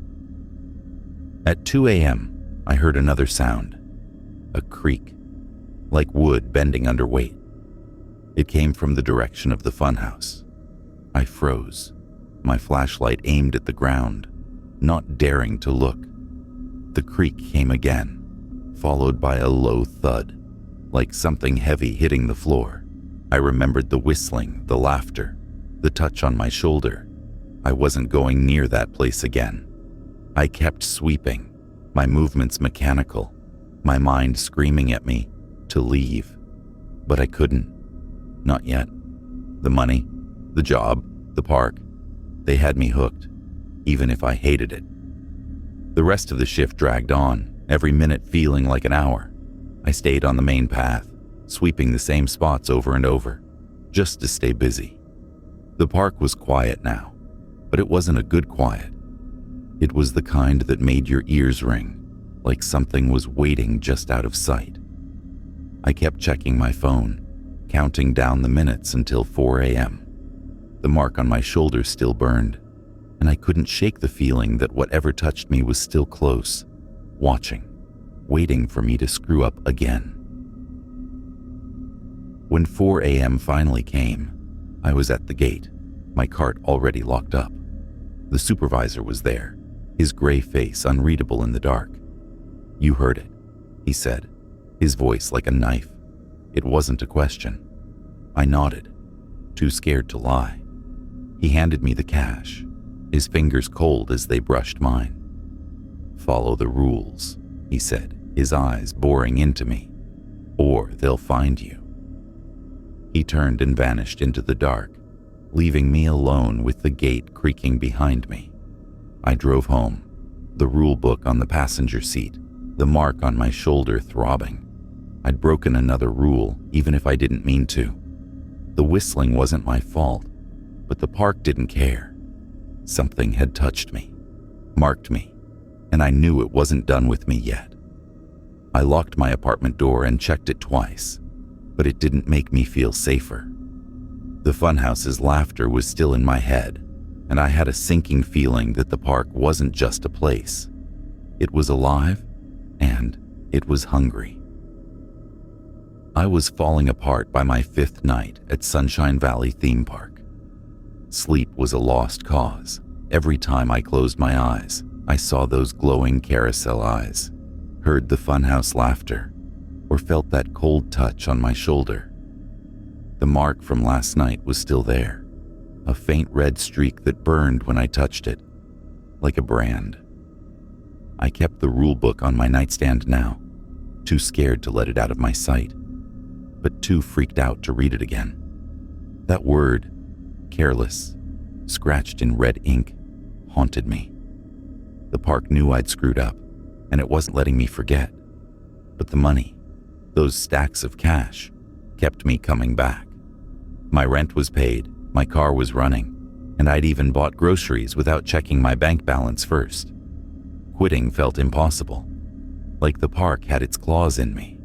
At 2 a.m., I heard another sound, a creak, like wood bending under weight. It came from the direction of the funhouse. I froze, my flashlight aimed at the ground, not daring to look. The creak came again, followed by a low thud, like something heavy hitting the floor. I remembered the whistling, the laughter, the touch on my shoulder. I wasn't going near that place again. I kept sweeping, my movements mechanical, my mind screaming at me to leave. But I couldn't. Not yet. The money, the job, the park, they had me hooked, even if I hated it. The rest of the shift dragged on, every minute feeling like an hour. I stayed on the main path, sweeping the same spots over and over, just to stay busy. The park was quiet now, but it wasn't a good quiet. It was the kind that made your ears ring, like something was waiting just out of sight. I kept checking my phone, counting down the minutes until 4 a.m. The mark on my shoulder still burned, and I couldn't shake the feeling that whatever touched me was still close, watching, waiting for me to screw up again. When 4 a.m. finally came, I was at the gate, my cart already locked up. The supervisor was there, his gray face unreadable in the dark. "You heard it," he said, his voice like a knife. It wasn't a question. I nodded, too scared to lie. He handed me the cash, his fingers cold as they brushed mine. "Follow the rules," he said, his eyes boring into me, "or they'll find you." He turned and vanished into the dark, leaving me alone with the gate creaking behind me. I drove home, the rule book on the passenger seat, the mark on my shoulder throbbing. I'd broken another rule, even if I didn't mean to. The whistling wasn't my fault, but the park didn't care. Something had touched me, marked me, and I knew it wasn't done with me yet. I locked my apartment door and checked it twice, but it didn't make me feel safer. The funhouse's laughter was still in my head, and I had a sinking feeling that the park wasn't just a place. It was alive, and it was hungry. I was falling apart by my 5th night at Sunshine Valley Theme Park. Sleep was a lost cause. Every time I closed my eyes, I saw those glowing carousel eyes, heard the funhouse laughter, or felt that cold touch on my shoulder. The mark from last night was still there, a faint red streak that burned when I touched it, like a brand. I kept the rule book on my nightstand now, too scared to let it out of my sight, but too freaked out to read it again. That word, careless, scratched in red ink, haunted me. The park knew I'd screwed up, and it wasn't letting me forget. But the money, those stacks of cash, kept me coming back. My rent was paid, my car was running, and I'd even bought groceries without checking my bank balance first. Quitting felt impossible, like the park had its claws in me.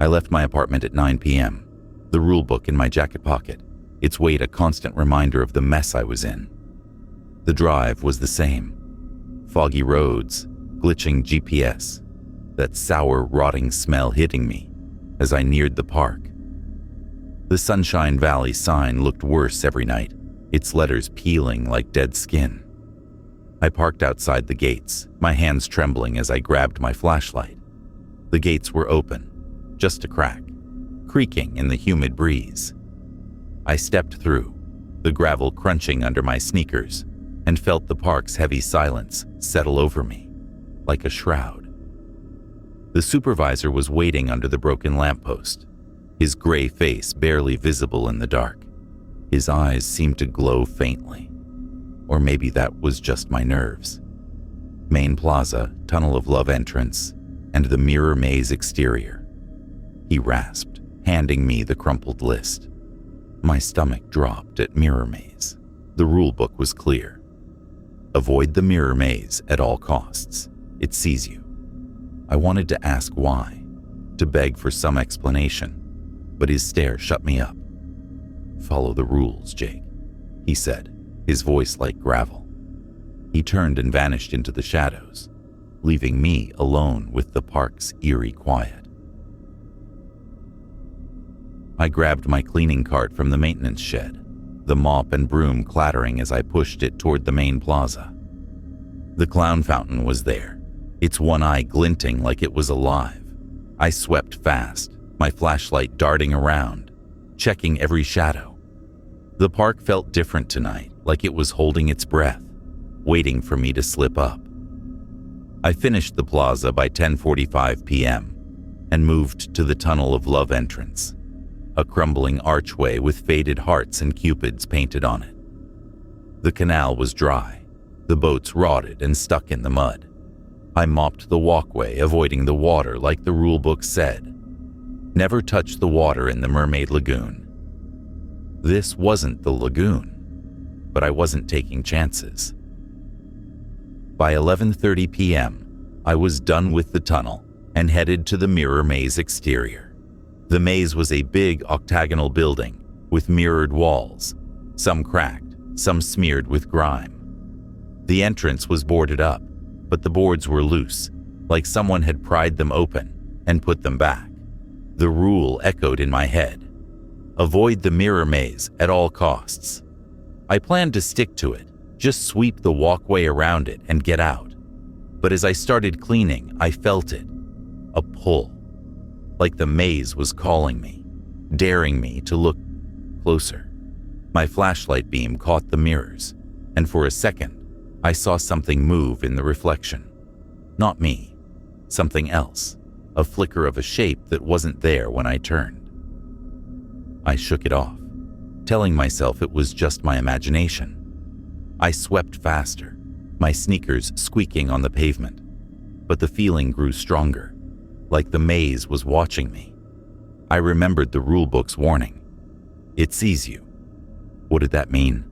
I left my apartment at 9 p.m., the rule book in my jacket pocket, its weight a constant reminder of the mess I was in. The drive was the same. Foggy roads, glitching GPS, that sour, rotting smell hitting me as I neared the park. The Sunshine Valley sign looked worse every night, its letters peeling like dead skin. I parked outside the gates, my hands trembling as I grabbed my flashlight. The gates were open, just a crack, creaking in the humid breeze. I stepped through, the gravel crunching under my sneakers, and felt the park's heavy silence settle over me, like a shroud. The supervisor was waiting under the broken lamppost, his gray face barely visible in the dark. His eyes seemed to glow faintly. Or maybe that was just my nerves. Main Plaza, Tunnel of Love entrance, and the mirror maze exterior. He rasped, handing me the crumpled list. My stomach dropped at mirror maze. The rule book was clear. Avoid the mirror maze at all costs. It sees you. I wanted to ask why, to beg for some explanation, but his stare shut me up. "Follow the rules, Jake," he said, his voice like gravel. He turned and vanished into the shadows, leaving me alone with the park's eerie quiet. I grabbed my cleaning cart from the maintenance shed, the mop and broom clattering as I pushed it toward the main plaza. The clown fountain was there, its one eye glinting like it was alive. I swept fast, my flashlight darting around, checking every shadow. The park felt different tonight, like it was holding its breath, waiting for me to slip up. I finished the plaza by 10:45 p.m. and moved to the Tunnel of Love entrance, a crumbling archway with faded hearts and cupids painted on it. The canal was dry, the boats rotted and stuck in the mud. I mopped the walkway, avoiding the water like the rulebook said. Never touch the water in the Mermaid Lagoon. This wasn't the lagoon, but I wasn't taking chances. By 11:30 p.m., I was done with the tunnel and headed to the mirror maze exterior. The maze was a big octagonal building with mirrored walls, some cracked, some smeared with grime. The entrance was boarded up, but the boards were loose, like someone had pried them open and put them back. The rule echoed in my head: avoid the mirror maze at all costs. I planned to stick to it, just sweep the walkway around it and get out. But as I started cleaning, I felt it, a pull, like the maze was calling me, daring me to look closer. My flashlight beam caught the mirrors, and for a second, I saw something move in the reflection. Not me, something else, a flicker of a shape that wasn't there when I turned. I shook it off, telling myself it was just my imagination. I swept faster, my sneakers squeaking on the pavement, but the feeling grew stronger, like the maze was watching me. I remembered the rulebook's warning: it sees you. What did that mean?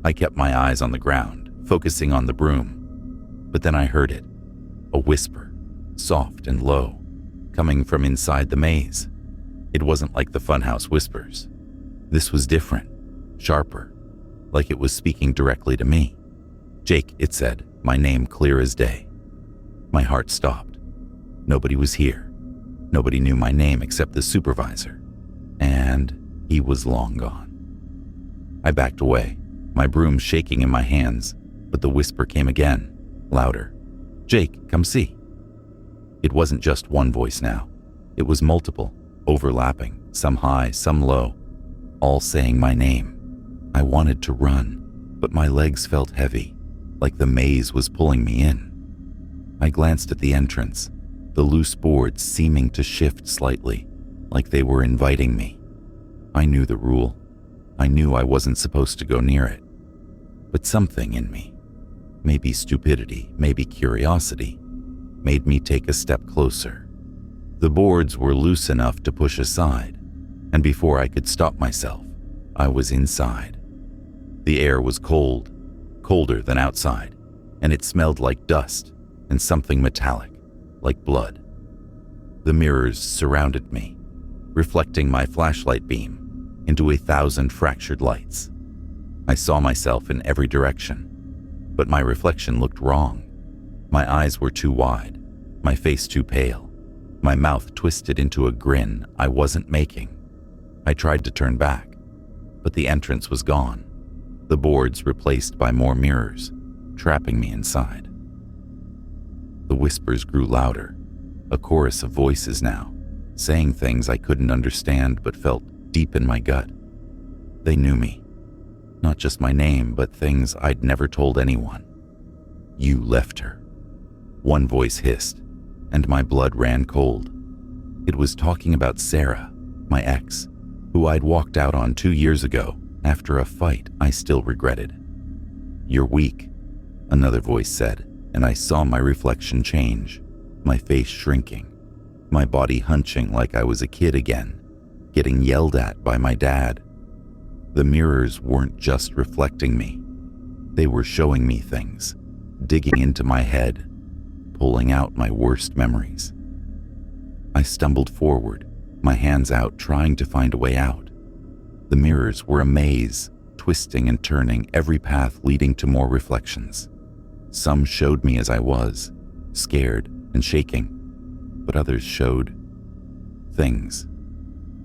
I kept my eyes on the ground, focusing on the broom. But then I heard it, a whisper, soft and low, coming from inside the maze. It wasn't like the funhouse whispers. This was different, sharper, like it was speaking directly to me. "Jake," it said, my name clear as day. My heart stopped. Nobody was here. Nobody knew my name except the supervisor. And he was long gone. I backed away, my broom shaking in my hands, but the whisper came again, louder. "Jake, come see." It wasn't just one voice now. It was multiple, overlapping, some high, some low, all saying my name. I wanted to run, but my legs felt heavy, like the maze was pulling me in. I glanced at the entrance, the loose boards seeming to shift slightly, like they were inviting me. I knew the rule. I knew I wasn't supposed to go near it. But something in me, maybe stupidity, maybe curiosity, made me take a step closer. The boards were loose enough to push aside, and before I could stop myself, I was inside. The air was cold, colder than outside, and it smelled like dust and something metallic, like blood. The mirrors surrounded me, reflecting my flashlight beam into 1,000 fractured lights. I saw myself in every direction, but my reflection looked wrong. My eyes were too wide, my face too pale, my mouth twisted into a grin I wasn't making. I tried to turn back, but the entrance was gone, the boards replaced by more mirrors, trapping me inside. The whispers grew louder, a chorus of voices now, saying things I couldn't understand but felt deep in my gut. They knew me, not just my name, but things I'd never told anyone. "You left her," one voice hissed, and my blood ran cold. It was talking about Sarah, my ex, who I'd walked out on 2 years ago after a fight I still regretted. "You're weak," another voice said, and I saw my reflection change, my face shrinking, my body hunching like I was a kid again, getting yelled at by my dad. The mirrors weren't just reflecting me. They were showing me things, digging into my head, pulling out my worst memories. I stumbled forward, my hands out, trying to find a way out. The mirrors were a maze, twisting and turning, every path leading to more reflections. Some showed me as I was, scared and shaking, but others showed things.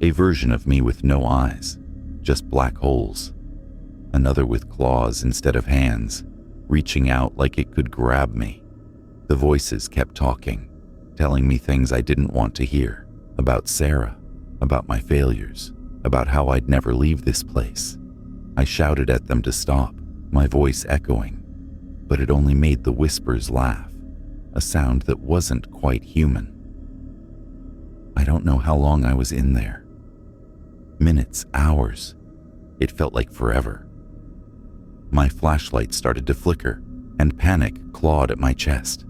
A version of me with no eyes, just black holes. Another with claws instead of hands, reaching out like it could grab me. The voices kept talking, telling me things I didn't want to hear, about Sarah, about my failures, about how I'd never leave this place. I shouted at them to stop, my voice echoing, but it only made the whispers laugh, a sound that wasn't quite human. I don't know how long I was in there. Minutes, hours. It felt like forever. My flashlight started to flicker, and panic clawed at my chest.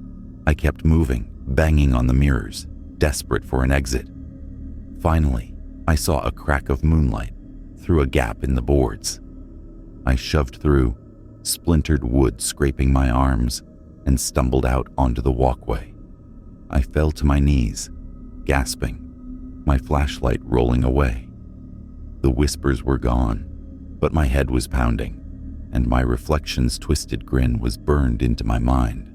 I kept moving, banging on the mirrors, desperate for an exit. Finally, I saw a crack of moonlight through a gap in the boards. I shoved through, splintered wood scraping my arms, and stumbled out onto the walkway. I fell to my knees, gasping, my flashlight rolling away. The whispers were gone, but my head was pounding, and my reflection's twisted grin was burned into my mind.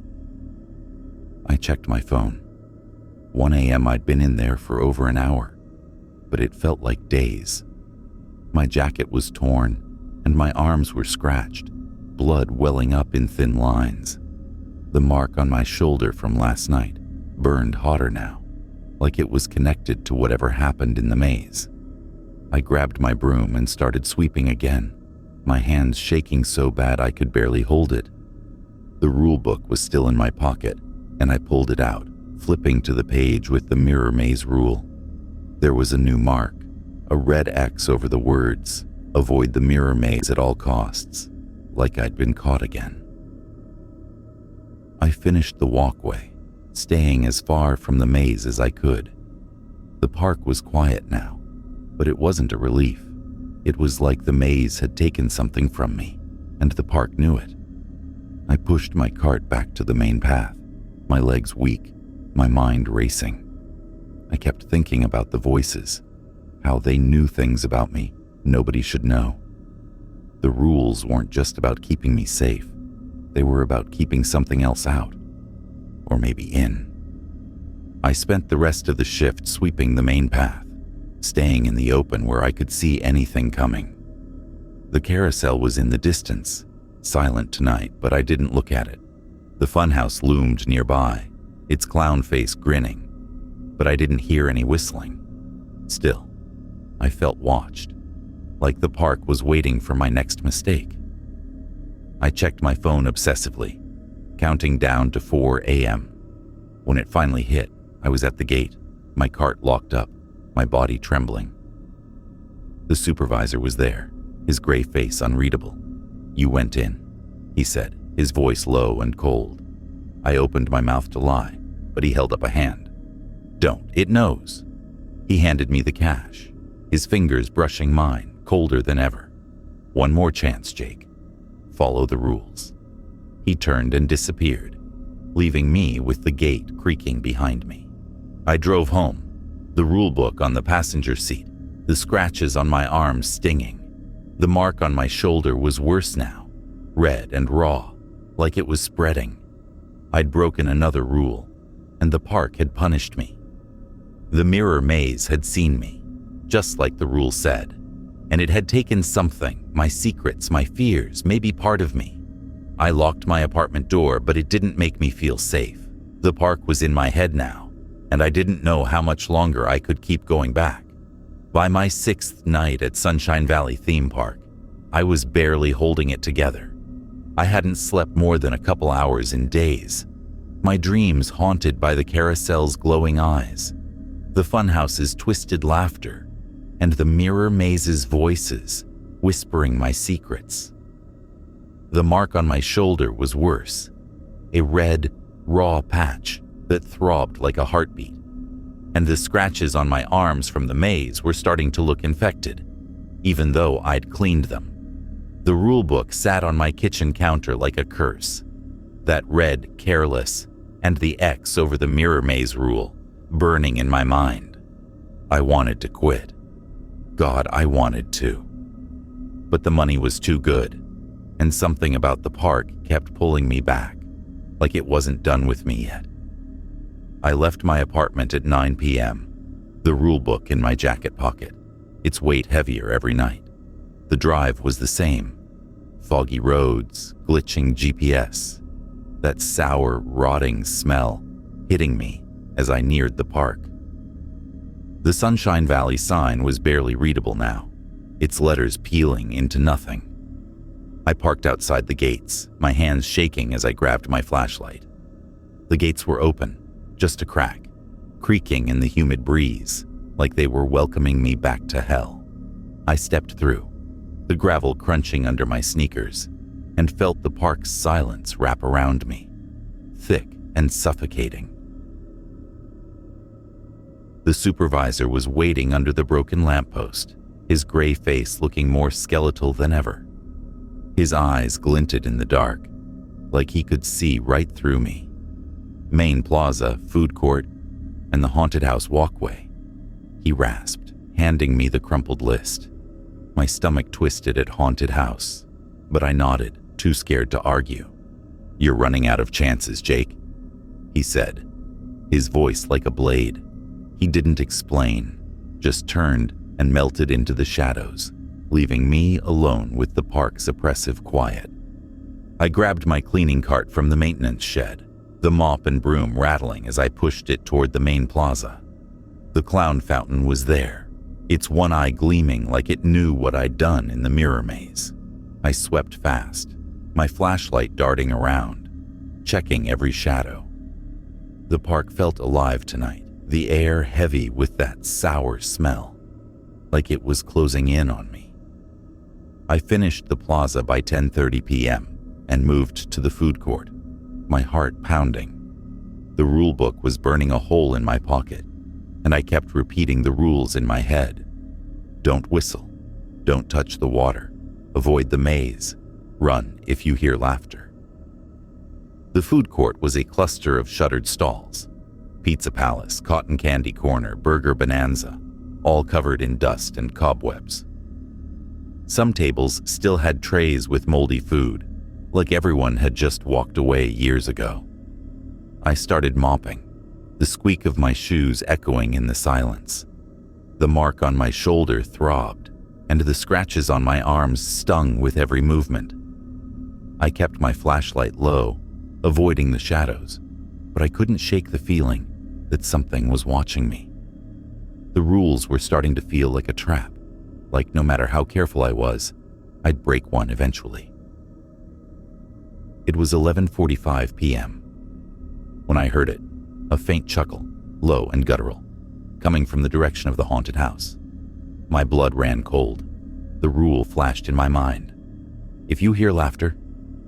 I checked my phone. 1 a.m. I'd been in there for over an hour, but it felt like days. My jacket was torn, and my arms were scratched, blood welling up in thin lines. The mark on my shoulder from last night burned hotter now, like it was connected to whatever happened in the maze. I grabbed my broom and started sweeping again, my hands shaking so bad I could barely hold it. The rule book was still in my pocket, and I pulled it out, flipping to the page with the mirror maze rule. There was a new mark, a red X over the words, "Avoid the mirror maze at all costs," like I'd been caught again. I finished the walkway, staying as far from the maze as I could. The park was quiet now, but it wasn't a relief. It was like the maze had taken something from me, and the park knew it. I pushed my cart back to the main path, my legs weak, my mind racing. I kept thinking about the voices, how they knew things about me nobody should know. The rules weren't just about keeping me safe. They were about keeping something else out, or maybe in. I spent the rest of the shift sweeping the main path, staying in the open where I could see anything coming. The carousel was in the distance, silent tonight, but I didn't look at it. The funhouse loomed nearby, its clown face grinning, but I didn't hear any whistling. Still, I felt watched, like the park was waiting for my next mistake. I checked my phone obsessively, counting down to 4 a.m. When it finally hit, I was at the gate, my cart locked up, my body trembling. The supervisor was there, his gray face unreadable. "You went in," he said, his voice low and cold. I opened my mouth to lie, but he held up a hand. "Don't, it knows." He handed me the cash, his fingers brushing mine, colder than ever. "One more chance, Jake. Follow the rules." He turned and disappeared, leaving me with the gate creaking behind me. I drove home, the rule book on the passenger seat, the scratches on my arms stinging. The mark on my shoulder was worse now, red and raw, like it was spreading. I'd broken another rule, and the park had punished me. The mirror maze had seen me, just like the rule said, and it had taken something, my secrets, my fears, maybe part of me. I locked my apartment door, but it didn't make me feel safe. The park was in my head now, and I didn't know how much longer I could keep going back. By my 6th night at Sunshine Valley Theme Park, I was barely holding it together. I hadn't slept more than a couple hours in days. My dreams haunted by the carousel's glowing eyes, the funhouse's twisted laughter, and the mirror maze's voices whispering my secrets. The mark on my shoulder was worse, a red, raw patch that throbbed like a heartbeat, and the scratches on my arms from the maze were starting to look infected, even though I'd cleaned them. The rule book sat on my kitchen counter like a curse, that red, careless, and the X over the mirror maze rule burning in my mind. I wanted to quit. God, I wanted to. But the money was too good, and something about the park kept pulling me back, like it wasn't done with me yet. I left my apartment at 9 p.m., the rule book in my jacket pocket, its weight heavier every night. The drive was the same. Foggy roads, glitching GPS, that sour, rotting smell hitting me as I neared the park. The Sunshine Valley sign was barely readable now, its letters peeling into nothing. I parked outside the gates, my hands shaking as I grabbed my flashlight. The gates were open, just a crack, creaking in the humid breeze, like they were welcoming me back to hell. I stepped through, the gravel crunching under my sneakers, and felt the park's silence wrap around me, thick and suffocating. The supervisor was waiting under the broken lamppost, his gray face looking more skeletal than ever. His eyes glinted in the dark, like he could see right through me. Main plaza, food court, and the haunted house walkway. He rasped, handing me the crumpled list. My stomach twisted at haunted house, but I nodded, too scared to argue. "You're running out of chances, Jake," he said, his voice like a blade. He didn't explain, just turned and melted into the shadows, leaving me alone with the park's oppressive quiet. I grabbed my cleaning cart from the maintenance shed, the mop and broom rattling as I pushed it toward the main plaza. The clown fountain was there, its one eye gleaming like it knew what I'd done in the mirror maze. I swept fast, my flashlight darting around, checking every shadow. The park felt alive tonight, the air heavy with that sour smell, like it was closing in on me. I finished the plaza by 10:30 p.m. and moved to the food court, my heart pounding. The rule book was burning a hole in my pocket, and I kept repeating the rules in my head. Don't whistle, don't touch the water, avoid the maze, run if you hear laughter. The food court was a cluster of shuttered stalls. Pizza Palace, Cotton Candy Corner, Burger Bonanza, all covered in dust and cobwebs. Some tables still had trays with moldy food, like everyone had just walked away years ago. I started mopping, the squeak of my shoes echoing in the silence. The mark on my shoulder throbbed, and the scratches on my arms stung with every movement. I kept my flashlight low, avoiding the shadows, but I couldn't shake the feeling that something was watching me. The rules were starting to feel like a trap, like no matter how careful I was, I'd break one eventually. It was 11:45 p.m. when I heard it, a faint chuckle, low and guttural, coming from the direction of the haunted house. My blood ran cold. The rule flashed in my mind. If you hear laughter,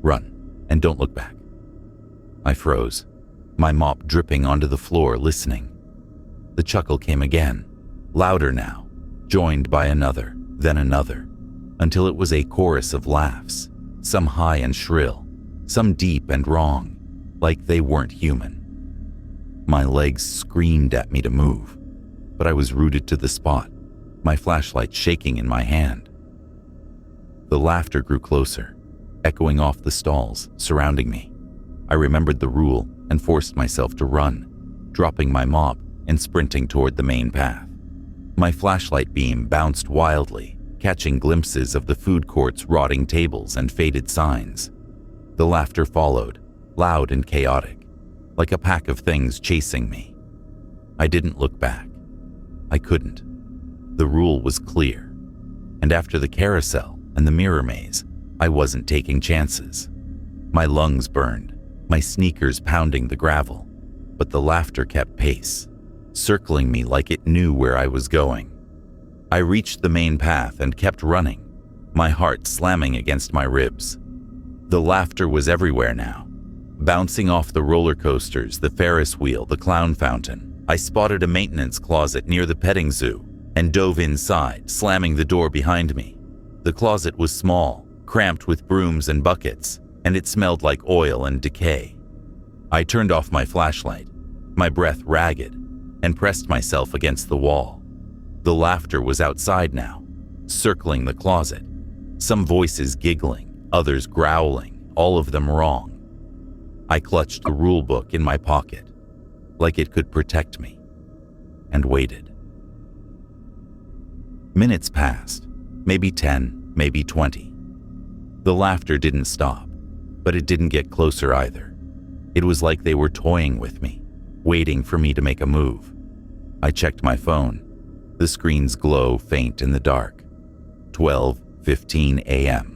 run and don't look back. I froze, my mop dripping onto the floor, listening. The chuckle came again, louder now, joined by another, then another, until it was a chorus of laughs, some high and shrill, some deep and wrong, like they weren't human. My legs screamed at me to move, but I was rooted to the spot, my flashlight shaking in my hand. The laughter grew closer, echoing off the stalls surrounding me. I remembered the rule and forced myself to run, dropping my mop and sprinting toward the main path. My flashlight beam bounced wildly, catching glimpses of the food court's rotting tables and faded signs. The laughter followed, loud and chaotic, like a pack of things chasing me. I didn't look back. I couldn't. The rule was clear, and after the carousel and the mirror maze, I wasn't taking chances. My lungs burned, my sneakers pounding the gravel, but the laughter kept pace, circling me like it knew where I was going. I reached the main path and kept running, my heart slamming against my ribs. The laughter was everywhere now, bouncing off the roller coasters, the Ferris wheel, the clown fountain. I spotted a maintenance closet near the petting zoo and dove inside, slamming the door behind me. The closet was small, cramped with brooms and buckets, and it smelled like oil and decay. I turned off my flashlight, my breath ragged, and pressed myself against the wall. The laughter was outside now, circling the closet. Some voices giggling, others growling, all of them wrong. I clutched the rule book in my pocket, like it could protect me, and waited. Minutes passed, maybe 10, maybe 20. The laughter didn't stop, but it didn't get closer either. It was like they were toying with me, waiting for me to make a move. I checked my phone. The screen's glow faint in the dark. 12:15 a.m.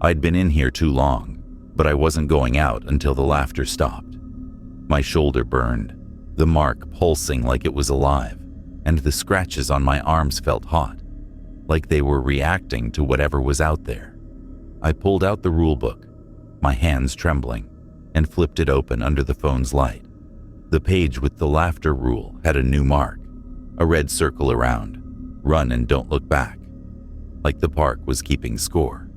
I'd been in here too long, but I wasn't going out until the laughter stopped. My shoulder burned, the mark pulsing like it was alive, and the scratches on my arms felt hot, like they were reacting to whatever was out there. I pulled out the rule book, my hands trembling, and flipped it open under the phone's light. The page with the laughter rule had a new mark, a red circle around, "Run and don't look back," like the park was keeping score.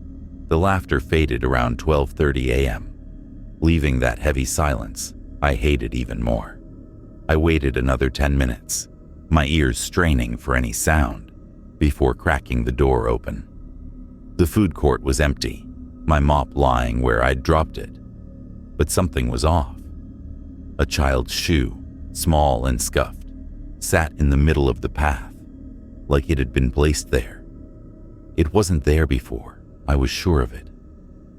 The laughter faded around 12:30 a.m., leaving that heavy silence I hated even more. I waited another 10 minutes, my ears straining for any sound, before cracking the door open. The food court was empty, my mop lying where I'd dropped it. But something was off. A child's shoe, small and scuffed, sat in the middle of the path, like it had been placed there. It wasn't there before, I was sure of it.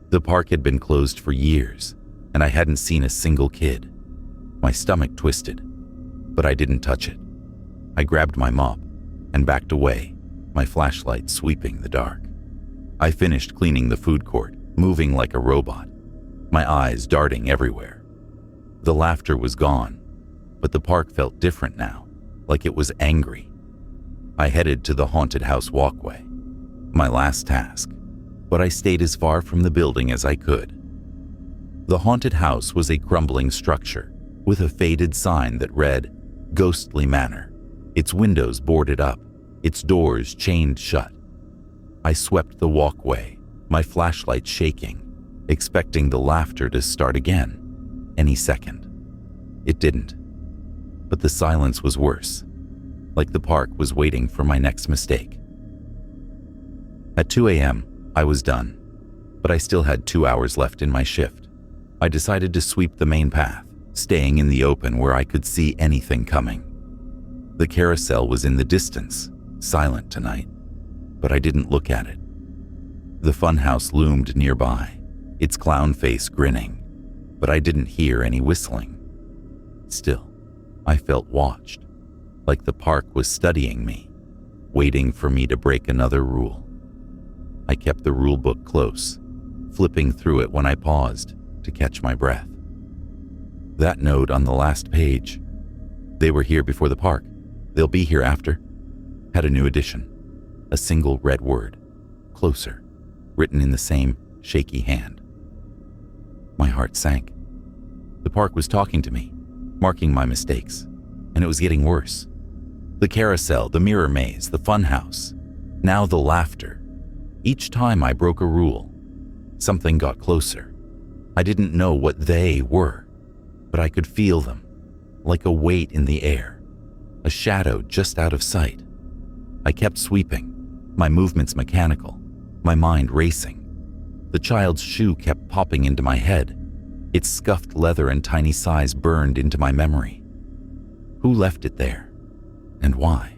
The park had been closed for years, and I hadn't seen a single kid. My stomach twisted, but I didn't touch it. I grabbed my mop and backed away, my flashlight sweeping the dark. I finished cleaning the food court, moving like a robot, my eyes darting everywhere. The laughter was gone, but the park felt different now, like it was angry. I headed to the haunted house walkway, my last task, but I stayed as far from the building as I could. The haunted house was a crumbling structure with a faded sign that read, "Ghostly Manor," its windows boarded up, its doors chained shut. I swept the walkway, my flashlight shaking, expecting the laughter to start again, any second. It didn't. But the silence was worse, like the park was waiting for my next mistake. At 2 a.m., I was done, but I still had 2 hours left in my shift. I decided to sweep the main path, staying in the open where I could see anything coming. The carousel was in the distance, silent tonight, but I didn't look at it. The funhouse loomed nearby, its clown face grinning, but I didn't hear any whistling. Still, I felt watched, like the park was studying me, waiting for me to break another rule. I kept the rule book close, flipping through it when I paused to catch my breath. That note on the last page, "They were here before the park, they'll be here after," had a new addition, a single red word, "Closer," written in the same shaky hand. My heart sank. The park was talking to me, marking my mistakes, and it was getting worse. The carousel, the mirror maze, the funhouse, now the laughter. Each time I broke a rule, something got closer. I didn't know what they were, but I could feel them, like a weight in the air, a shadow just out of sight. I kept sweeping, my movements mechanical, my mind racing. The child's shoe kept popping into my head, its scuffed leather and tiny size burned into my memory. Who left it there, and why?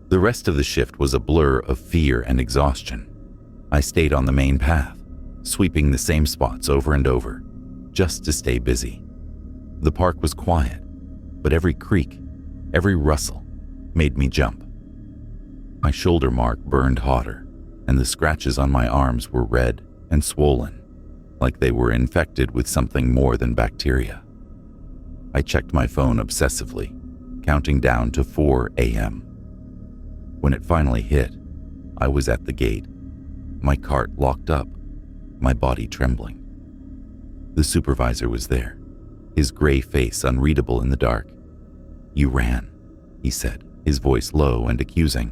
The rest of the shift was a blur of fear and exhaustion. I stayed on the main path, sweeping the same spots over and over, just to stay busy. The park was quiet, but every creak, every rustle, made me jump. My shoulder mark burned hotter, and the scratches on my arms were red and swollen, like they were infected with something more than bacteria. I checked my phone obsessively, counting down to 4 a.m. When it finally hit, I was at the gate, my cart locked up, my body trembling. The supervisor was there, his gray face unreadable in the dark. "You ran," he said, his voice low and accusing.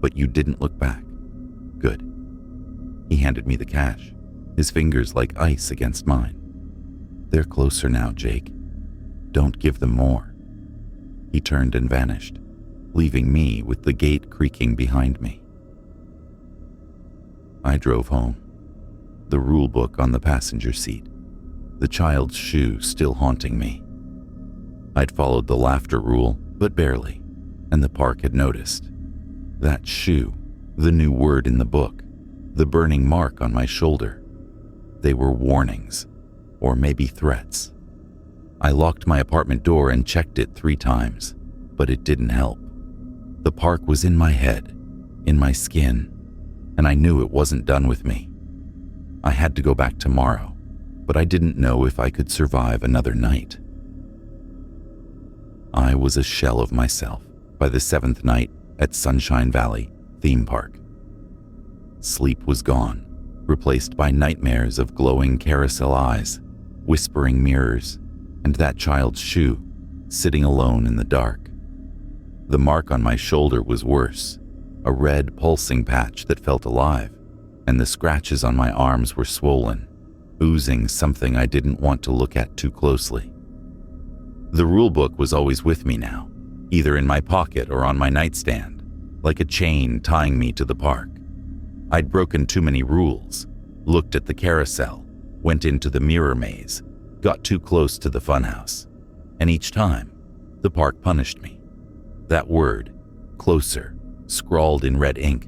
"But you didn't look back. Good." He handed me the cash, his fingers like ice against mine. "They're closer now, Jake. Don't give them more." He turned and vanished, leaving me with the gate creaking behind me. I drove home, the rule book on the passenger seat, the child's shoe still haunting me. I'd followed the laughter rule, but barely, and the park had noticed. That shoe, the new word in the book, the burning mark on my shoulder. They were warnings, or maybe threats. I locked my apartment door and checked it 3 times, but it didn't help. The park was in my head, in my skin, and I knew it wasn't done with me. I had to go back tomorrow, but I didn't know if I could survive another night. I was a shell of myself by the 7th night at Sunshine Valley Theme Park. Sleep was gone, replaced by nightmares of glowing carousel eyes, whispering mirrors, and that child's shoe sitting alone in the dark. The mark on my shoulder was worse, a red pulsing patch that felt alive, and the scratches on my arms were swollen, oozing something I didn't want to look at too closely. The rulebook was always with me now, either in my pocket or on my nightstand, like a chain tying me to the park. I'd broken too many rules, looked at the carousel, went into the mirror maze, got too close to the funhouse, and each time, the park punished me. That word, closer, scrawled in red ink,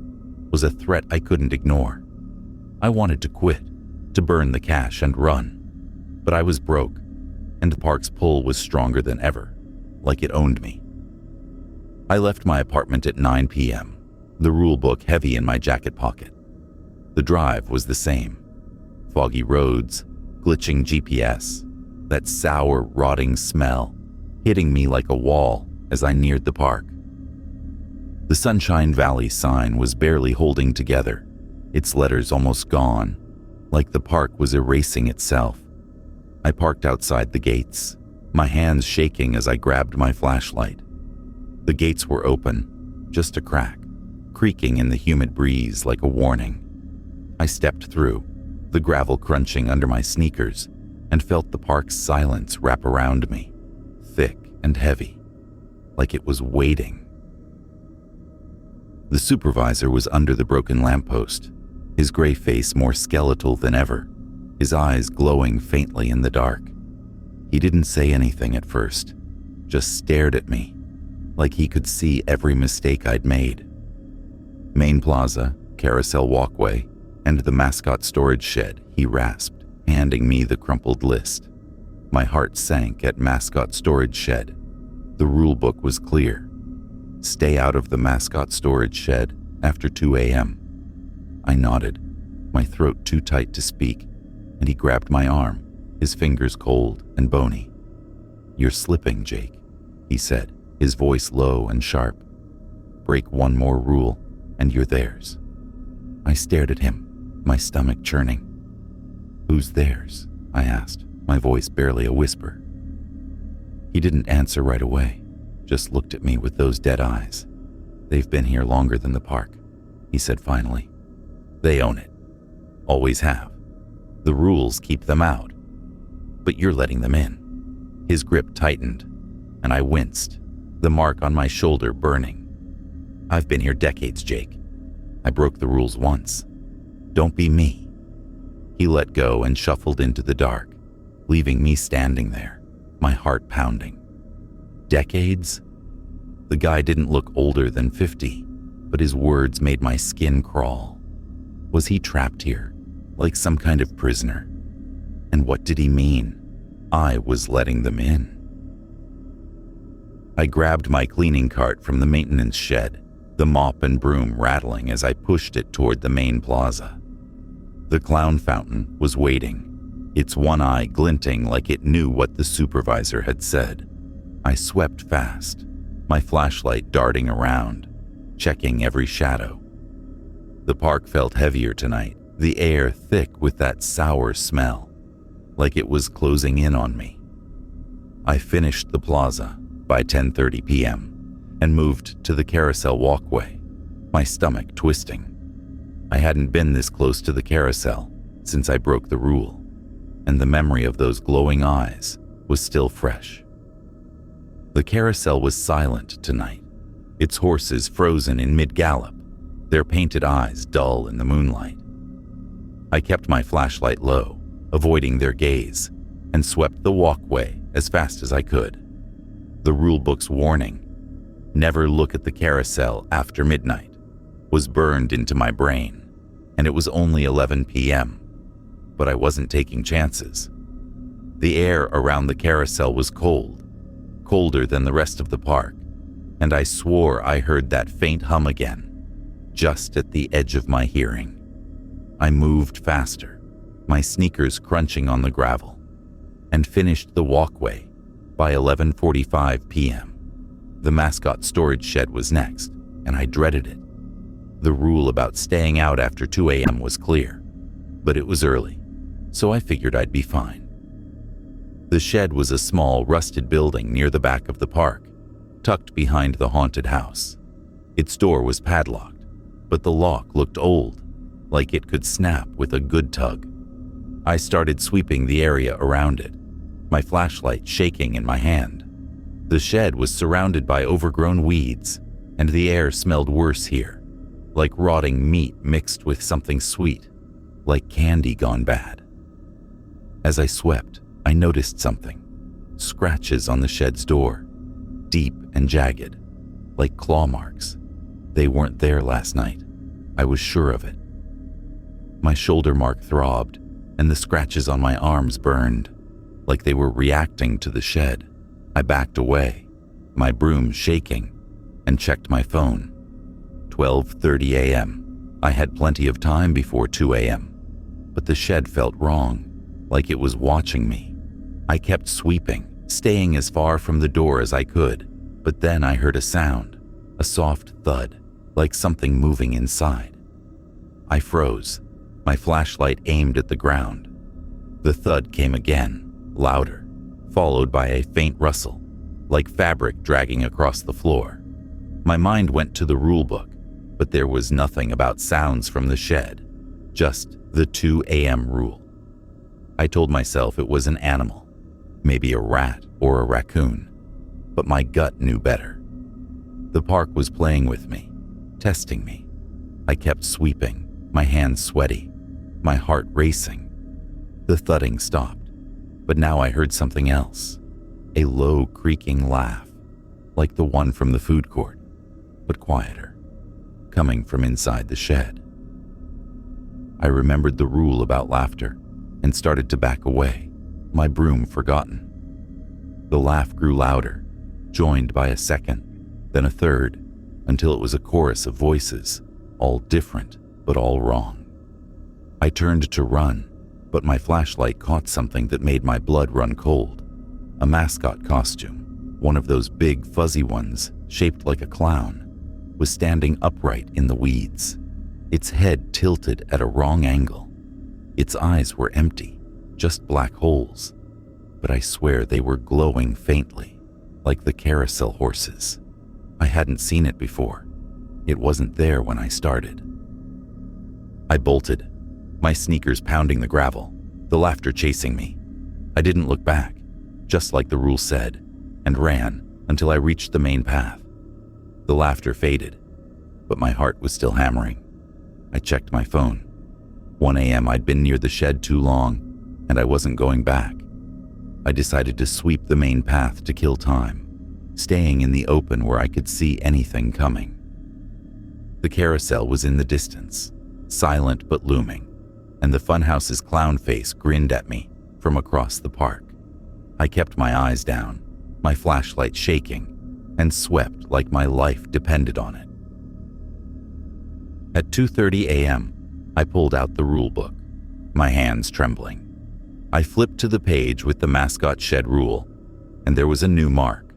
was a threat I couldn't ignore. I wanted to quit, to burn the cash and run, but I was broke, and the park's pull was stronger than ever, like it owned me. I left my apartment at 9 p.m., the rulebook heavy in my jacket pocket. The drive was the same. Foggy roads, glitching GPS, that sour, rotting smell hitting me like a wall as I neared the park. The Sunshine Valley sign was barely holding together, its letters almost gone, like the park was erasing itself. I parked outside the gates, my hands shaking as I grabbed my flashlight. The gates were open, just a crack, creaking in the humid breeze like a warning. I stepped through, the gravel crunching under my sneakers, and felt the park's silence wrap around me, thick and heavy, like it was waiting. The supervisor was under the broken lamppost, his gray face more skeletal than ever, his eyes glowing faintly in the dark. He didn't say anything at first, just stared at me, like he could see every mistake I'd made. Main Plaza, Carousel Walkway, and the mascot storage shed, he rasped, handing me the crumpled list. My heart sank at mascot storage shed. The rulebook was clear. Stay out of the mascot storage shed after 2 a.m. I nodded, my throat too tight to speak, and he grabbed my arm, his fingers cold and bony. "You're slipping, Jake," he said, his voice low and sharp. "Break one more rule, and you're theirs." I stared at him, my stomach churning. "Who's theirs?" I asked, my voice barely a whisper. He didn't answer right away, just looked at me with those dead eyes. "They've been here longer than the park," he said finally. "They own it. Always have. The rules keep them out. But you're letting them in." His grip tightened, and I winced, the mark on my shoulder burning. "I've been here decades, Jake. I broke the rules once. Don't be me." He let go and shuffled into the dark, leaving me standing there, my heart pounding. Decades? The guy didn't look older than 50, but his words made my skin crawl. Was he trapped here, like some kind of prisoner? And what did he mean? I was letting them in. I grabbed my cleaning cart from the maintenance shed, the mop and broom rattling as I pushed it toward the main plaza. The clown fountain was waiting, its one eye glinting like it knew what the supervisor had said. I swept fast, my flashlight darting around, checking every shadow. The park felt heavier tonight, the air thick with that sour smell, like it was closing in on me. I finished the plaza by 10:30 p.m. and moved to the carousel walkway, my stomach twisting. I hadn't been this close to the carousel since I broke the rule, and the memory of those glowing eyes was still fresh. The carousel was silent tonight, its horses frozen in mid-gallop, their painted eyes dull in the moonlight. I kept my flashlight low, avoiding their gaze, and swept the walkway as fast as I could. The rulebook's warning, "Never look at the carousel after midnight," was burned into my brain, and it was only 11 p.m., but I wasn't taking chances. The air around the carousel was cold, colder than the rest of the park, and I swore I heard that faint hum again, just at the edge of my hearing. I moved faster, my sneakers crunching on the gravel, and finished the walkway by 11:45 p.m. The mascot storage shed was next, and I dreaded it. The rule about staying out after 2 a.m. was clear, but it was early, so I figured I'd be fine. The shed was a small, rusted building near the back of the park, tucked behind the haunted house. Its door was padlocked, but the lock looked old, like it could snap with a good tug. I started sweeping the area around it, my flashlight shaking in my hand. The shed was surrounded by overgrown weeds, and the air smelled worse here, like rotting meat mixed with something sweet, like candy gone bad. As I swept, I noticed something. Scratches on the shed's door, deep and jagged, like claw marks. They weren't there last night. I was sure of it. My shoulder mark throbbed, and the scratches on my arms burned, like they were reacting to the shed. I backed away, my broom shaking, and checked my phone. 12:30 a.m. I had plenty of time before 2 a.m., but the shed felt wrong, like it was watching me. I kept sweeping, staying as far from the door as I could, but then I heard a sound, a soft thud, like something moving inside. I froze, my flashlight aimed at the ground. The thud came again, louder, followed by a faint rustle, like fabric dragging across the floor. My mind went to the rule book, but there was nothing about sounds from the shed, just the 2 a.m. rule. I told myself it was an animal, maybe a rat or a raccoon, but my gut knew better. The park was playing with me, testing me. I kept sweeping, my hands sweaty, my heart racing. The thudding stopped, but now I heard something else, a low creaking laugh, like the one from the food court, but quieter, coming from inside the shed. I remembered the rule about laughter and started to back away, my broom forgotten. The laugh grew louder, joined by a second, then a third, until it was a chorus of voices, all different but all wrong. I turned to run, but my flashlight caught something that made my blood run cold. A mascot costume, one of those big fuzzy ones shaped like a clown, was standing upright in the weeds, its head tilted at a wrong angle. Its eyes were empty, just black holes, but I swear they were glowing faintly, like the carousel horses. I hadn't seen it before. It wasn't there when I started. I bolted, my sneakers pounding the gravel, the laughter chasing me. I didn't look back, just like the rule said, and ran until I reached the main path. The laughter faded, but my heart was still hammering. I checked my phone. 1 a.m. I'd been near the shed too long, and I wasn't going back. I decided to sweep the main path to kill time, staying in the open where I could see anything coming. The carousel was in the distance, silent but looming, and the funhouse's clown face grinned at me from across the park. I kept my eyes down, my flashlight shaking, and swept like my life depended on it. At 2:30 a.m., I pulled out the rule book, my hands trembling. I flipped to the page with the mascot shed rule, and there was a new mark,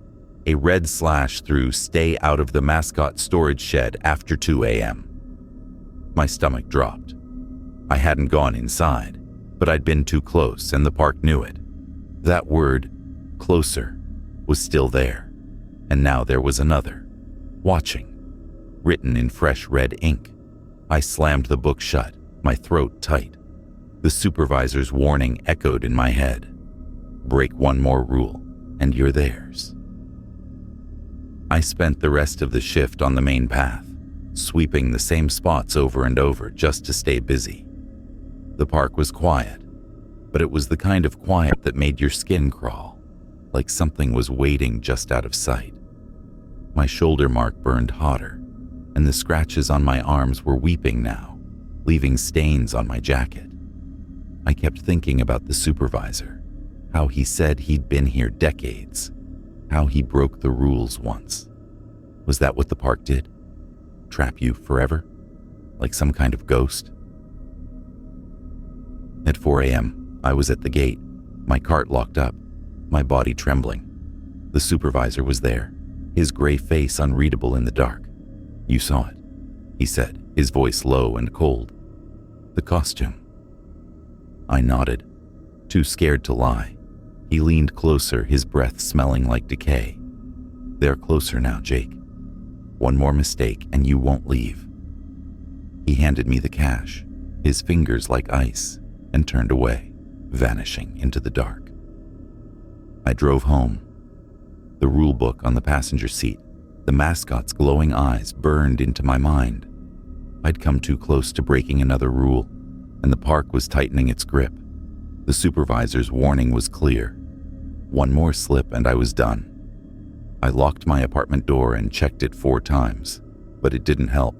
a red slash through "Stay out of the mascot storage shed after 2 a.m. My stomach dropped. I hadn't gone inside, but I'd been too close and the park knew it. That word, closer, was still there, and now there was another, watching, written in fresh red ink. I slammed the book shut, my throat tight. The supervisor's warning echoed in my head. Break one more rule, and you're theirs. I spent the rest of the shift on the main path, sweeping the same spots over and over just to stay busy. The park was quiet, but it was the kind of quiet that made your skin crawl, like something was waiting just out of sight. My shoulder mark burned hotter, and the scratches on my arms were weeping now, leaving stains on my jacket. I kept thinking about the supervisor, how he said he'd been here decades, how he broke the rules once. Was that what the park did? Trap you forever? Like some kind of ghost? At 4 a.m., I was at the gate, my cart locked up, my body trembling. The supervisor was there, his gray face unreadable in the dark. "You saw it," he said, his voice low and cold. "The costume." I nodded, too scared to lie. He leaned closer, his breath smelling like decay. "They're closer now, Jake. One more mistake and you won't leave." He handed me the cash, his fingers like ice, and turned away, vanishing into the dark. I drove home. The rule book on the passenger seat, the mascot's glowing eyes burned into my mind. I'd come too close to breaking another rule, and the park was tightening its grip. The supervisor's warning was clear. One more slip and I was done. I locked my apartment door and checked it 4 times, but it didn't help.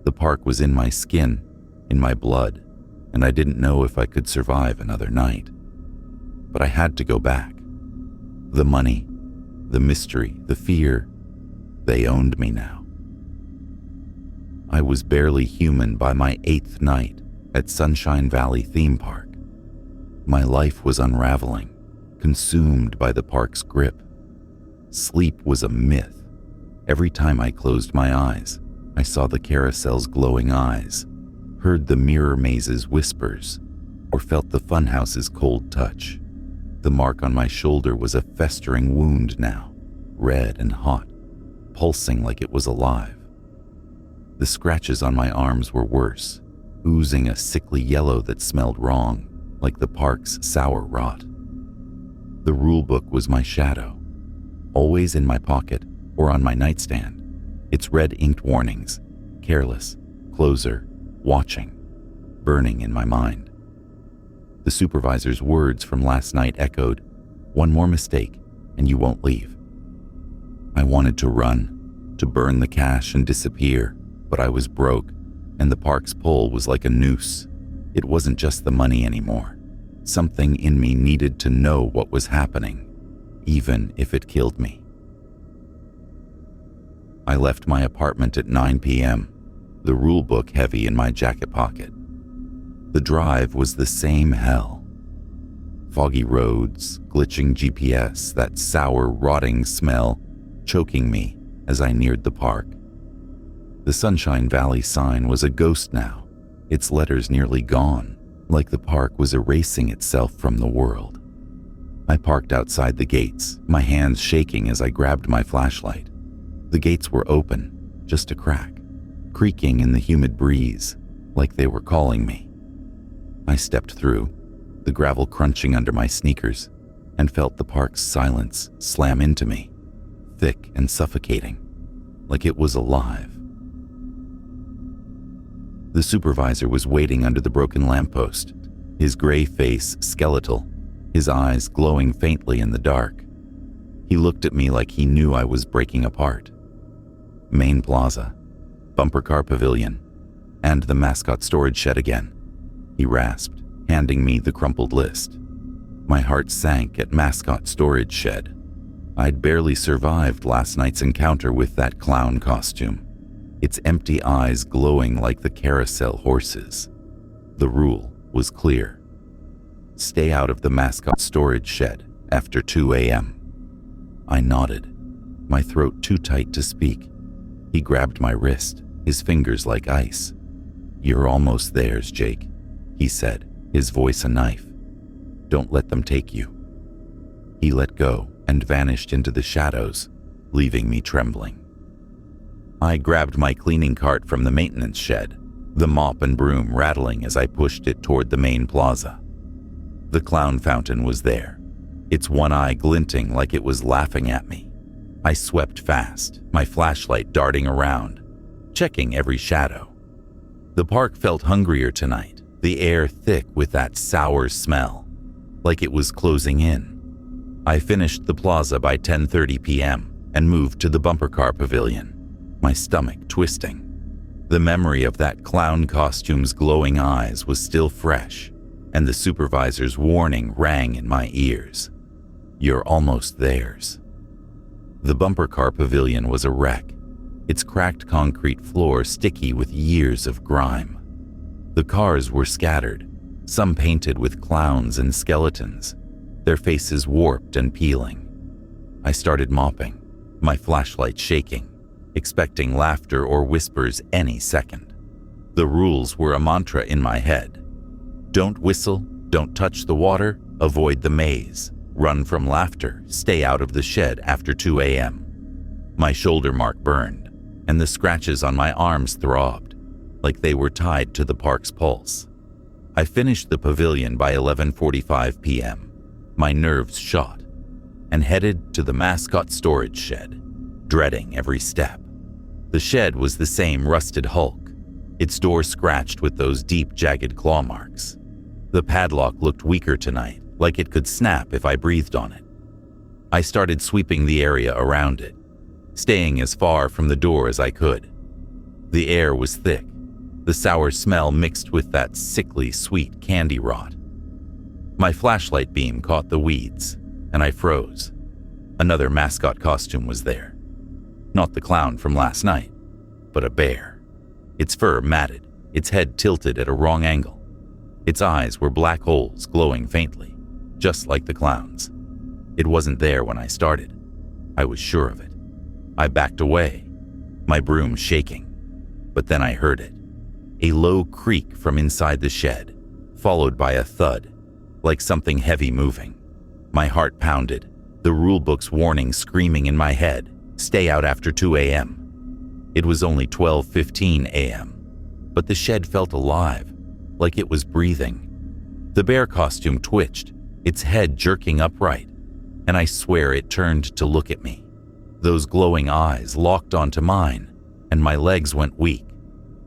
The park was in my skin, in my blood, and I didn't know if I could survive another night. But I had to go back. The money, the mystery, the fear, they owned me now. I was barely human by my 8th night at Sunshine Valley Theme Park. My life was unraveling, consumed by the park's grip. Sleep was a myth. Every time I closed my eyes, I saw the carousel's glowing eyes, heard the mirror maze's whispers, or felt the funhouse's cold touch. The mark on my shoulder was a festering wound now, red and hot, pulsing like it was alive. The scratches on my arms were worse, oozing a sickly yellow that smelled wrong, like the park's sour rot. The rule book was my shadow, always in my pocket or on my nightstand. Its red inked warnings, careless, closer, watching, burning in my mind. The supervisor's words from last night echoed, "One more mistake and you won't leave." I wanted to run, to burn the cash and disappear, but I was broke, and the park's pull was like a noose. It wasn't just the money anymore. Something in me needed to know what was happening, even if it killed me. I left my apartment at 9 p.m., the rule book heavy in my jacket pocket. The drive was the same hell. Foggy roads, glitching GPS, that sour, rotting smell choking me as I neared the park. The Sunshine Valley sign was a ghost now, its letters nearly gone, like the park was erasing itself from the world. I parked outside the gates, my hands shaking as I grabbed my flashlight. The gates were open, just a crack, creaking in the humid breeze, like they were calling me. I stepped through, the gravel crunching under my sneakers, and felt the park's silence slam into me, thick and suffocating, like it was alive. The supervisor was waiting under the broken lamppost, his gray face skeletal, his eyes glowing faintly in the dark. He looked at me like he knew I was breaking apart. Main Plaza, bumper car pavilion, and the mascot storage shed again, he rasped, handing me the crumpled list. My heart sank at mascot storage shed. I'd barely survived last night's encounter with that clown costume, its empty eyes glowing like the carousel horses. The rule was clear. Stay out of the mascot storage shed after 2 a.m. I nodded, my throat too tight to speak. He grabbed my wrist, his fingers like ice. "You're almost theirs, Jake," he said, his voice a knife. "Don't let them take you." He let go and vanished into the shadows, leaving me trembling. I grabbed my cleaning cart from the maintenance shed, the mop and broom rattling as I pushed it toward the main plaza. The clown fountain was there, its one eye glinting like it was laughing at me. I swept fast, my flashlight darting around, checking every shadow. The park felt hungrier tonight, the air thick with that sour smell, like it was closing in. I finished the plaza by 10:30 p.m. and moved to the bumper car pavilion, my stomach twisting. The memory of that clown costume's glowing eyes was still fresh, and the supervisor's warning rang in my ears. "You're almost theirs." The bumper car pavilion was a wreck, its cracked concrete floor sticky with years of grime. The cars were scattered, some painted with clowns and skeletons, their faces warped and peeling. I started mopping, my flashlight shaking, expecting laughter or whispers any second. The rules were a mantra in my head. Don't whistle, don't touch the water, avoid the maze, run from laughter, stay out of the shed after 2 a.m. My shoulder mark burned, and the scratches on my arms throbbed, like they were tied to the park's pulse. I finished the pavilion by 11:45 p.m., my nerves shot, and headed to the mascot storage shed, dreading every step. The shed was the same rusted hulk, its door scratched with those deep, jagged claw marks. The padlock looked weaker tonight, like it could snap if I breathed on it. I started sweeping the area around it, staying as far from the door as I could. The air was thick, the sour smell mixed with that sickly sweet candy rot. My flashlight beam caught the weeds, and I froze. Another mascot costume was there. Not the clown from last night, but a bear. Its fur matted, its head tilted at a wrong angle. Its eyes were black holes glowing faintly, just like the clown's. It wasn't there when I started. I was sure of it. I backed away, my broom shaking. But then I heard it. A low creak from inside the shed, followed by a thud, like something heavy moving. My heart pounded, the rulebook's warning screaming in my head, stay out after 2 a.m. It was only 12:15 a.m., but the shed felt alive, like it was breathing. The bear costume twitched, its head jerking upright, and I swear it turned to look at me. Those glowing eyes locked onto mine, and my legs went weak.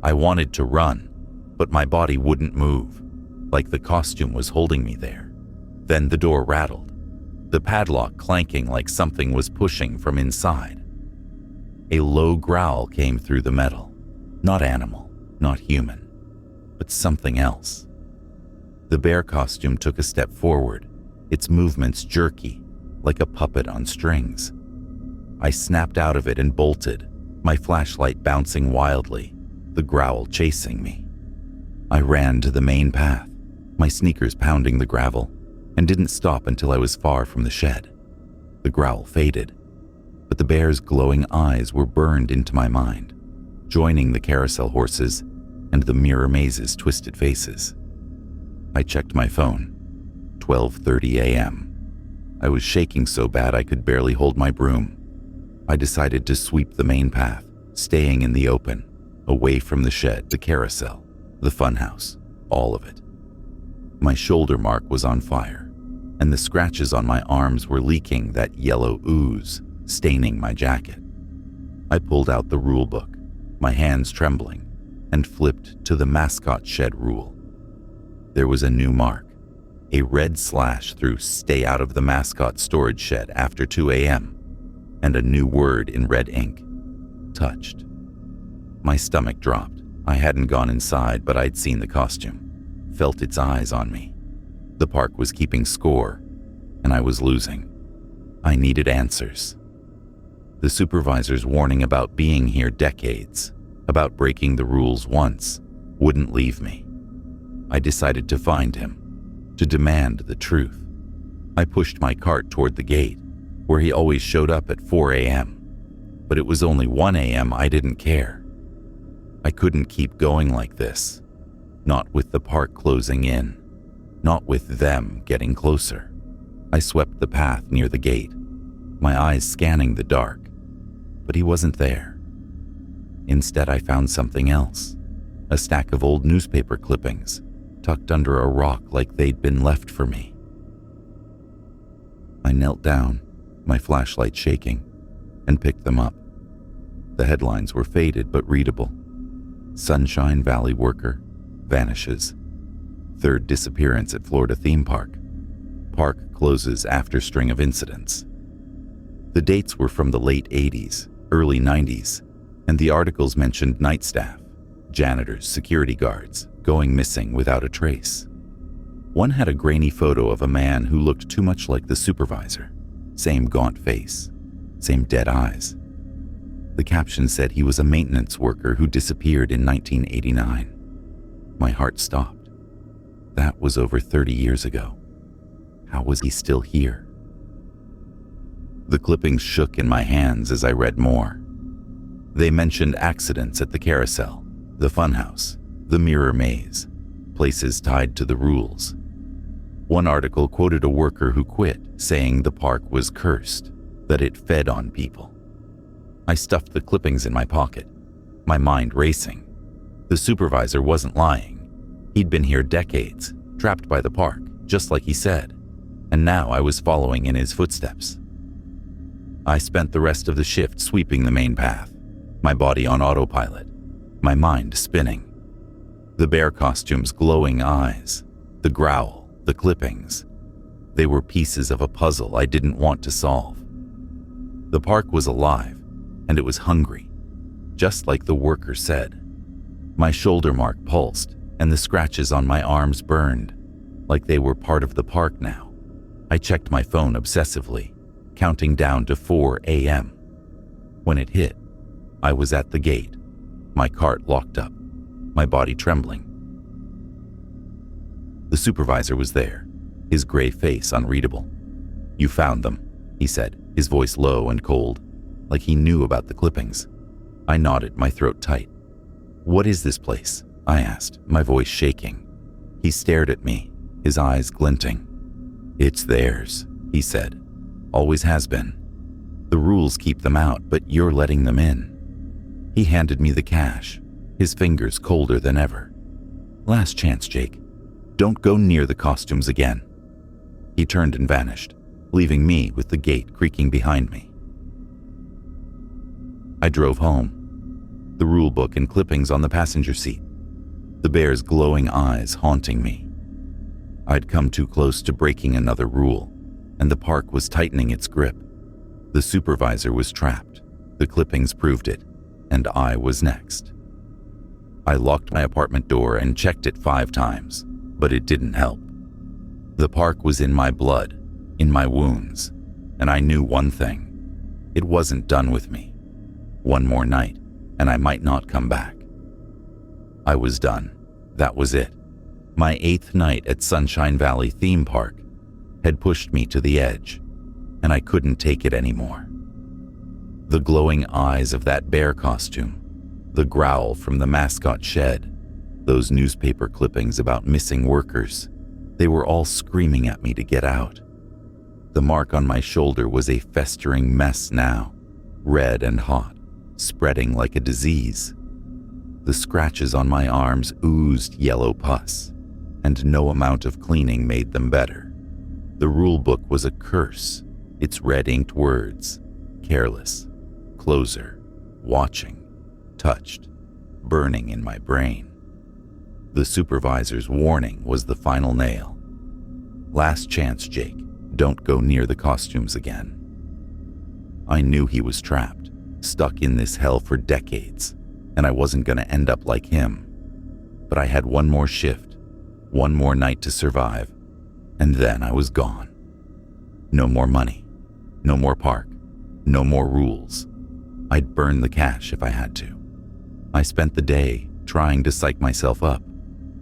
I wanted to run, but my body wouldn't move, like the costume was holding me there. Then the door rattled, the padlock clanking like something was pushing from inside. A low growl came through the metal. Not animal, not human, but something else. The bear costume took a step forward, its movements jerky, like a puppet on strings. I snapped out of it and bolted, my flashlight bouncing wildly, the growl chasing me. I ran to the main path, my sneakers pounding the gravel, and didn't stop until I was far from the shed. The growl faded, but the bear's glowing eyes were burned into my mind, joining the carousel horses and the mirror maze's twisted faces. I checked my phone. 12:30 a.m. I was shaking so bad I could barely hold my broom. I decided to sweep the main path, staying in the open, away from the shed, the carousel, the funhouse, all of it. My shoulder mark was on fire, and the scratches on my arms were leaking that yellow ooze, staining my jacket. I pulled out the rule book, my hands trembling, and flipped to the mascot shed rule. There was a new mark, a red slash through "Stay out of the mascot storage shed after 2 a.m., and a new word in red ink, touched. My stomach dropped. I hadn't gone inside, but I'd seen the costume, felt its eyes on me. The park was keeping score, and I was losing. I needed answers. The supervisor's warning about being here decades, about breaking the rules once, wouldn't leave me. I decided to find him, to demand the truth. I pushed my cart toward the gate, where he always showed up at 4 a.m., but it was only 1 a.m. I didn't care. I couldn't keep going like this, not with the park closing in, not with them getting closer. I swept the path near the gate, my eyes scanning the dark, but he wasn't there. Instead, I found something else, a stack of old newspaper clippings, tucked under a rock like they'd been left for me. I knelt down, my flashlight shaking, and picked them up. The headlines were faded but readable. Sunshine Valley worker vanishes. Third disappearance at Florida theme park. Park closes after string of incidents. The dates were from the late 80s, early 90s, and the articles mentioned night staff, janitors, security guards, going missing without a trace. One had a grainy photo of a man who looked too much like the supervisor. Same gaunt face, same dead eyes. The caption said he was a maintenance worker who disappeared in 1989. My heart stopped. That was over 30 years ago. How was he still here? The clippings shook in my hands as I read more. They mentioned accidents at the carousel, the funhouse, the mirror maze, places tied to the rules. One article quoted a worker who quit, saying the park was cursed, that it fed on people. I stuffed the clippings in my pocket, my mind racing. The supervisor wasn't lying. He'd been here decades, trapped by the park, just like he said, and now I was following in his footsteps. I spent the rest of the shift sweeping the main path, my body on autopilot, my mind spinning. The bear costume's glowing eyes, the growl, the clippings. They were pieces of a puzzle I didn't want to solve. The park was alive, and it was hungry, just like the worker said. My shoulder mark pulsed, and the scratches on my arms burned, like they were part of the park now. I checked my phone obsessively, counting down to 4 a.m. When it hit, I was at the gate, my cart locked up, my body trembling. The supervisor was there, his gray face unreadable. "You found them," he said, his voice low and cold, like he knew about the clippings. I nodded, my throat tight. "What is this place?" I asked, my voice shaking. He stared at me, his eyes glinting. "It's theirs," he said. "Always has been. The rules keep them out, but you're letting them in." He handed me the cash, his fingers colder than ever. "Last chance, Jake. Don't go near the costumes again." He turned and vanished, leaving me with the gate creaking behind me. I drove home, the rule book and clippings on the passenger seat, the bear's glowing eyes haunting me. I'd come too close to breaking another rule, and the park was tightening its grip. The supervisor was trapped, the clippings proved it, and I was next. I locked my apartment door and checked it 5 times, but it didn't help. The park was in my blood, in my wounds, and I knew one thing. It wasn't done with me. One more night, and I might not come back. I was done. That was it. My 8th night at Sunshine Valley Theme Park had pushed me to the edge, and I couldn't take it anymore. The glowing eyes of that bear costume, the growl from the mascot shed, those newspaper clippings about missing workers, they were all screaming at me to get out. The mark on my shoulder was a festering mess now, red and hot, spreading like a disease. The scratches on my arms oozed yellow pus, and no amount of cleaning made them better. The rule book was a curse, its red-inked words, careless, closer, watching, touched, burning in my brain. The supervisor's warning was the final nail. "Last chance, Jake. Don't go near the costumes again." I knew he was trapped, stuck in this hell for decades, and I wasn't going to end up like him. But I had one more shift, one more night to survive, and then I was gone. No more money, no more park, no more rules. I'd burn the cash if I had to. I spent the day trying to psych myself up,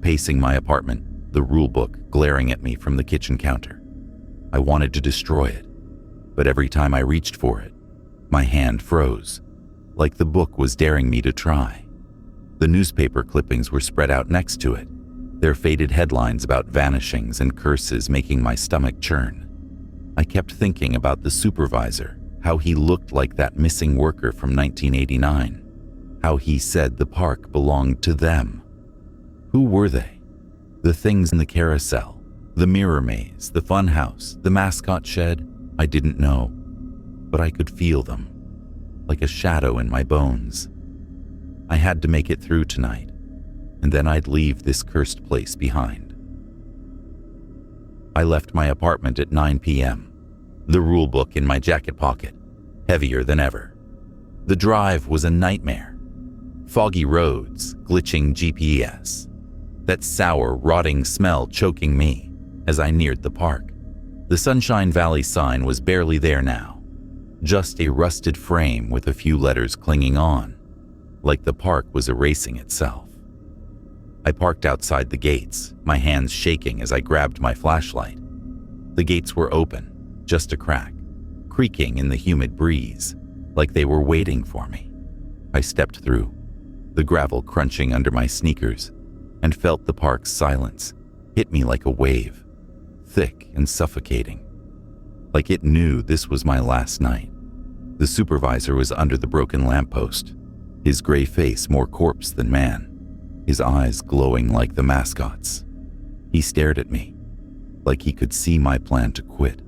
pacing my apartment, the rule book glaring at me from the kitchen counter. I wanted to destroy it, but every time I reached for it, my hand froze, like the book was daring me to try. The newspaper clippings were spread out next to it, their faded headlines about vanishings and curses making my stomach churn. I kept thinking about the supervisor, how he looked like that missing worker from 1989, how he said the park belonged to them. Who were they? The things in the carousel, the mirror maze, the fun house, the mascot shed, I didn't know, but I could feel them, like a shadow in my bones. I had to make it through tonight, and then I'd leave this cursed place behind. I left my apartment at 9 p.m., the rule book in my jacket pocket, heavier than ever. The drive was a nightmare. Foggy roads, glitching GPS, that sour, rotting smell choking me as I neared the park. The Sunshine Valley sign was barely there now, just a rusted frame with a few letters clinging on, like the park was erasing itself. I parked outside the gates, my hands shaking as I grabbed my flashlight. The gates were open, just a crack, creaking in the humid breeze, like they were waiting for me. I stepped through, the gravel crunching under my sneakers, and felt the park's silence hit me like a wave, thick and suffocating. Like it knew this was my last night. The supervisor was under the broken lamppost, his gray face more corpse than man, his eyes glowing like the mascot's. He stared at me, like he could see my plan to quit.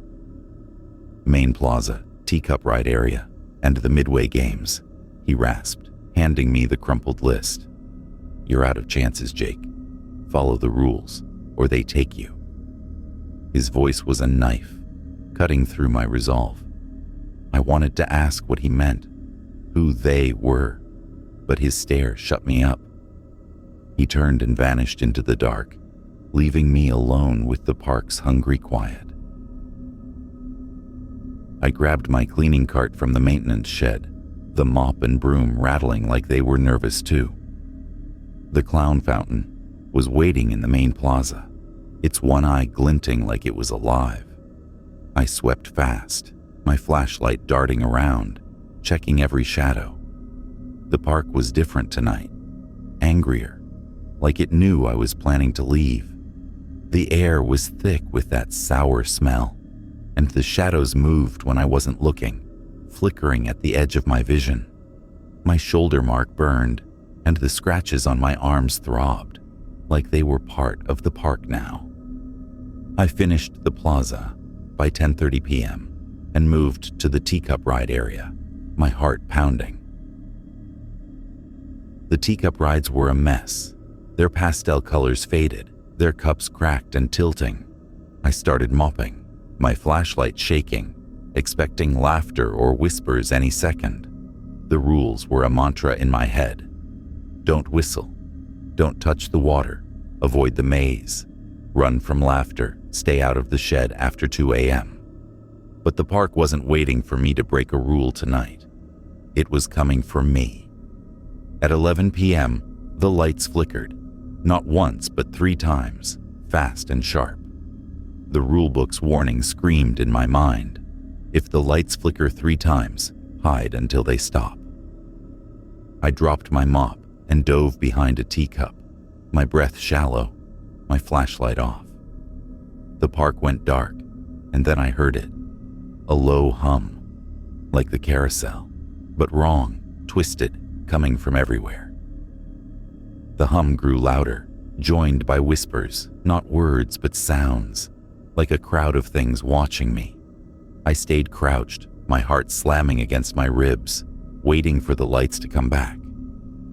Main Plaza, Teacup Ride area, and the Midway Games, he rasped, handing me the crumpled list. You're out of chances, Jake. Follow the rules, or they take you. His voice was a knife, cutting through my resolve. I wanted to ask what he meant, who they were, but his stare shut me up. He turned and vanished into the dark, leaving me alone with the park's hungry quiet. I grabbed my cleaning cart from the maintenance shed, the mop and broom rattling like they were nervous too. The clown fountain was waiting in the main plaza, its one eye glinting like it was alive. I swept fast, my flashlight darting around, checking every shadow. The park was different tonight, angrier, like it knew I was planning to leave. The air was thick with that sour smell, and the shadows moved when I wasn't looking, flickering at the edge of my vision. My shoulder mark burned, and the scratches on my arms throbbed, like they were part of the park now. I finished the plaza by 10:30 p.m. and moved to the Teacup Ride area, my heart pounding. The teacup rides were a mess, their pastel colors faded, their cups cracked and tilting. I started mopping, my flashlight shaking, expecting laughter or whispers any second. The rules were a mantra in my head. Don't whistle, don't touch the water, avoid the maze, run from laughter, stay out of the shed after 2 a.m. But the park wasn't waiting for me to break a rule tonight. It was coming for me. At 11 p.m., the lights flickered, not once but 3 times, fast and sharp. The rulebook's warning screamed in my mind. If the lights flicker 3 times, hide until they stop. I dropped my mop and dove behind a teacup, my breath shallow, my flashlight off. The park went dark, and then I heard it. A low hum, like the carousel, but wrong, twisted, coming from everywhere. The hum grew louder, joined by whispers, not words but sounds, like a crowd of things watching me. I stayed crouched, my heart slamming against my ribs, waiting for the lights to come back.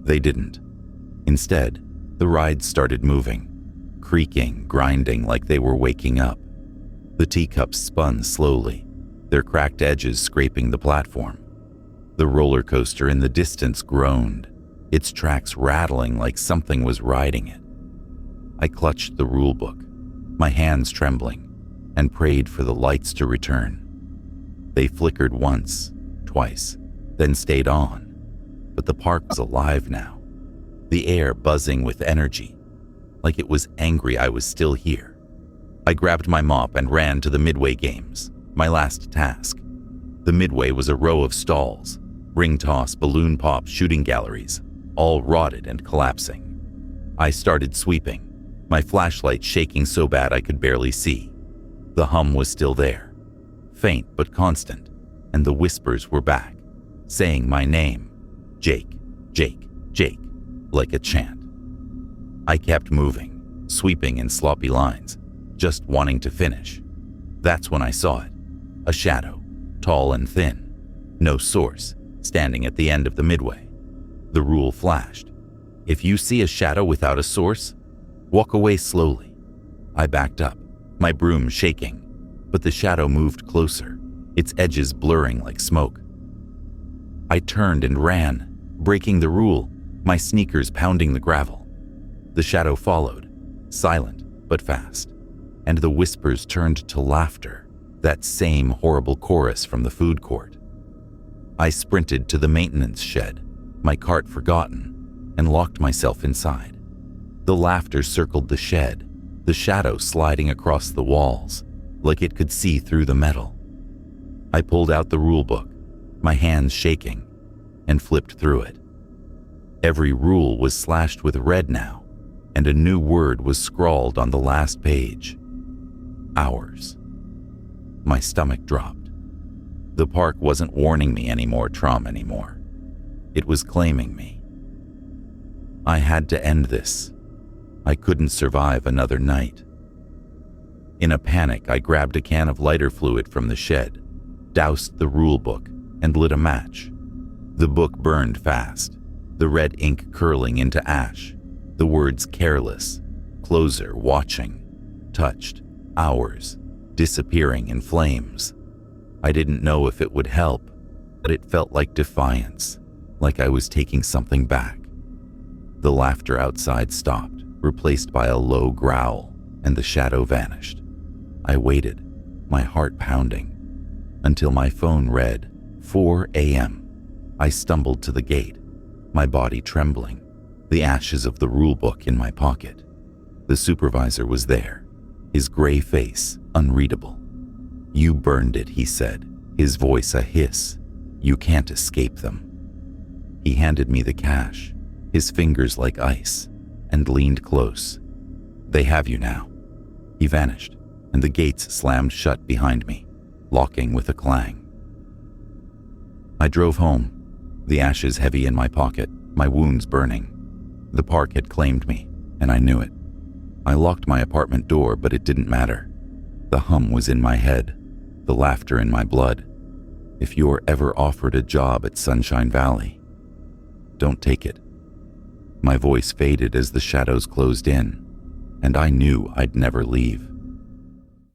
They didn't. Instead, the ride started moving, creaking, grinding like they were waking up. The teacups spun slowly, their cracked edges scraping the platform. The roller coaster in the distance groaned, its tracks rattling like something was riding it. I clutched the rulebook, my hands trembling, and prayed for the lights to return. They flickered once, twice, then stayed on, but the park was alive now, the air buzzing with energy, like it was angry I was still here. I grabbed my mop and ran to the Midway Games, my last task. The Midway was a row of stalls, ring toss, balloon pop, shooting galleries, all rotted and collapsing. I started sweeping, my flashlight shaking so bad I could barely see. The hum was still there, faint but constant, and the whispers were back, saying my name, Jake, Jake, Jake, like a chant. I kept moving, sweeping in sloppy lines, just wanting to finish. That's when I saw it, a shadow, tall and thin, no source, standing at the end of the Midway. The rule flashed. If you see a shadow without a source, walk away slowly. I backed up, my broom shaking, but the shadow moved closer, its edges blurring like smoke. I turned and ran, breaking the rule, my sneakers pounding the gravel. The shadow followed, silent but fast, and the whispers turned to laughter, that same horrible chorus from the food court. I sprinted to the maintenance shed, my cart forgotten, and locked myself inside. The laughter circled the shed, the shadow sliding across the walls, like it could see through the metal. I pulled out the rulebook, my hands shaking, and flipped through it. Every rule was slashed with red now, and a new word was scrawled on the last page. Hours. My stomach dropped. The park wasn't warning me anymore. It was claiming me. I had to end this. I couldn't survive another night. In a panic, I grabbed a can of lighter fluid from the shed, doused the rulebook, and lit a match. The book burned fast, the red ink curling into ash, the words careless, closer, watching, touched, hours, disappearing in flames. I didn't know if it would help, but it felt like defiance, like I was taking something back. The laughter outside stopped, replaced by a low growl, and the shadow vanished. I waited, my heart pounding, until my phone read 4 a.m. I stumbled to the gate, my body trembling, the ashes of the rulebook in my pocket. The supervisor was there, his gray face unreadable. "You burned it," he said, his voice a hiss. "You can't escape them." He handed me the cash, his fingers like ice, and leaned close. "They have you now." He vanished, and the gates slammed shut behind me, locking with a clang. I drove home, the ashes heavy in my pocket, my wounds burning. The park had claimed me, and I knew it. I locked my apartment door, but it didn't matter. The hum was in my head, the laughter in my blood. If you're ever offered a job at Sunshine Valley, don't take it. My voice faded as the shadows closed in, and I knew I'd never leave.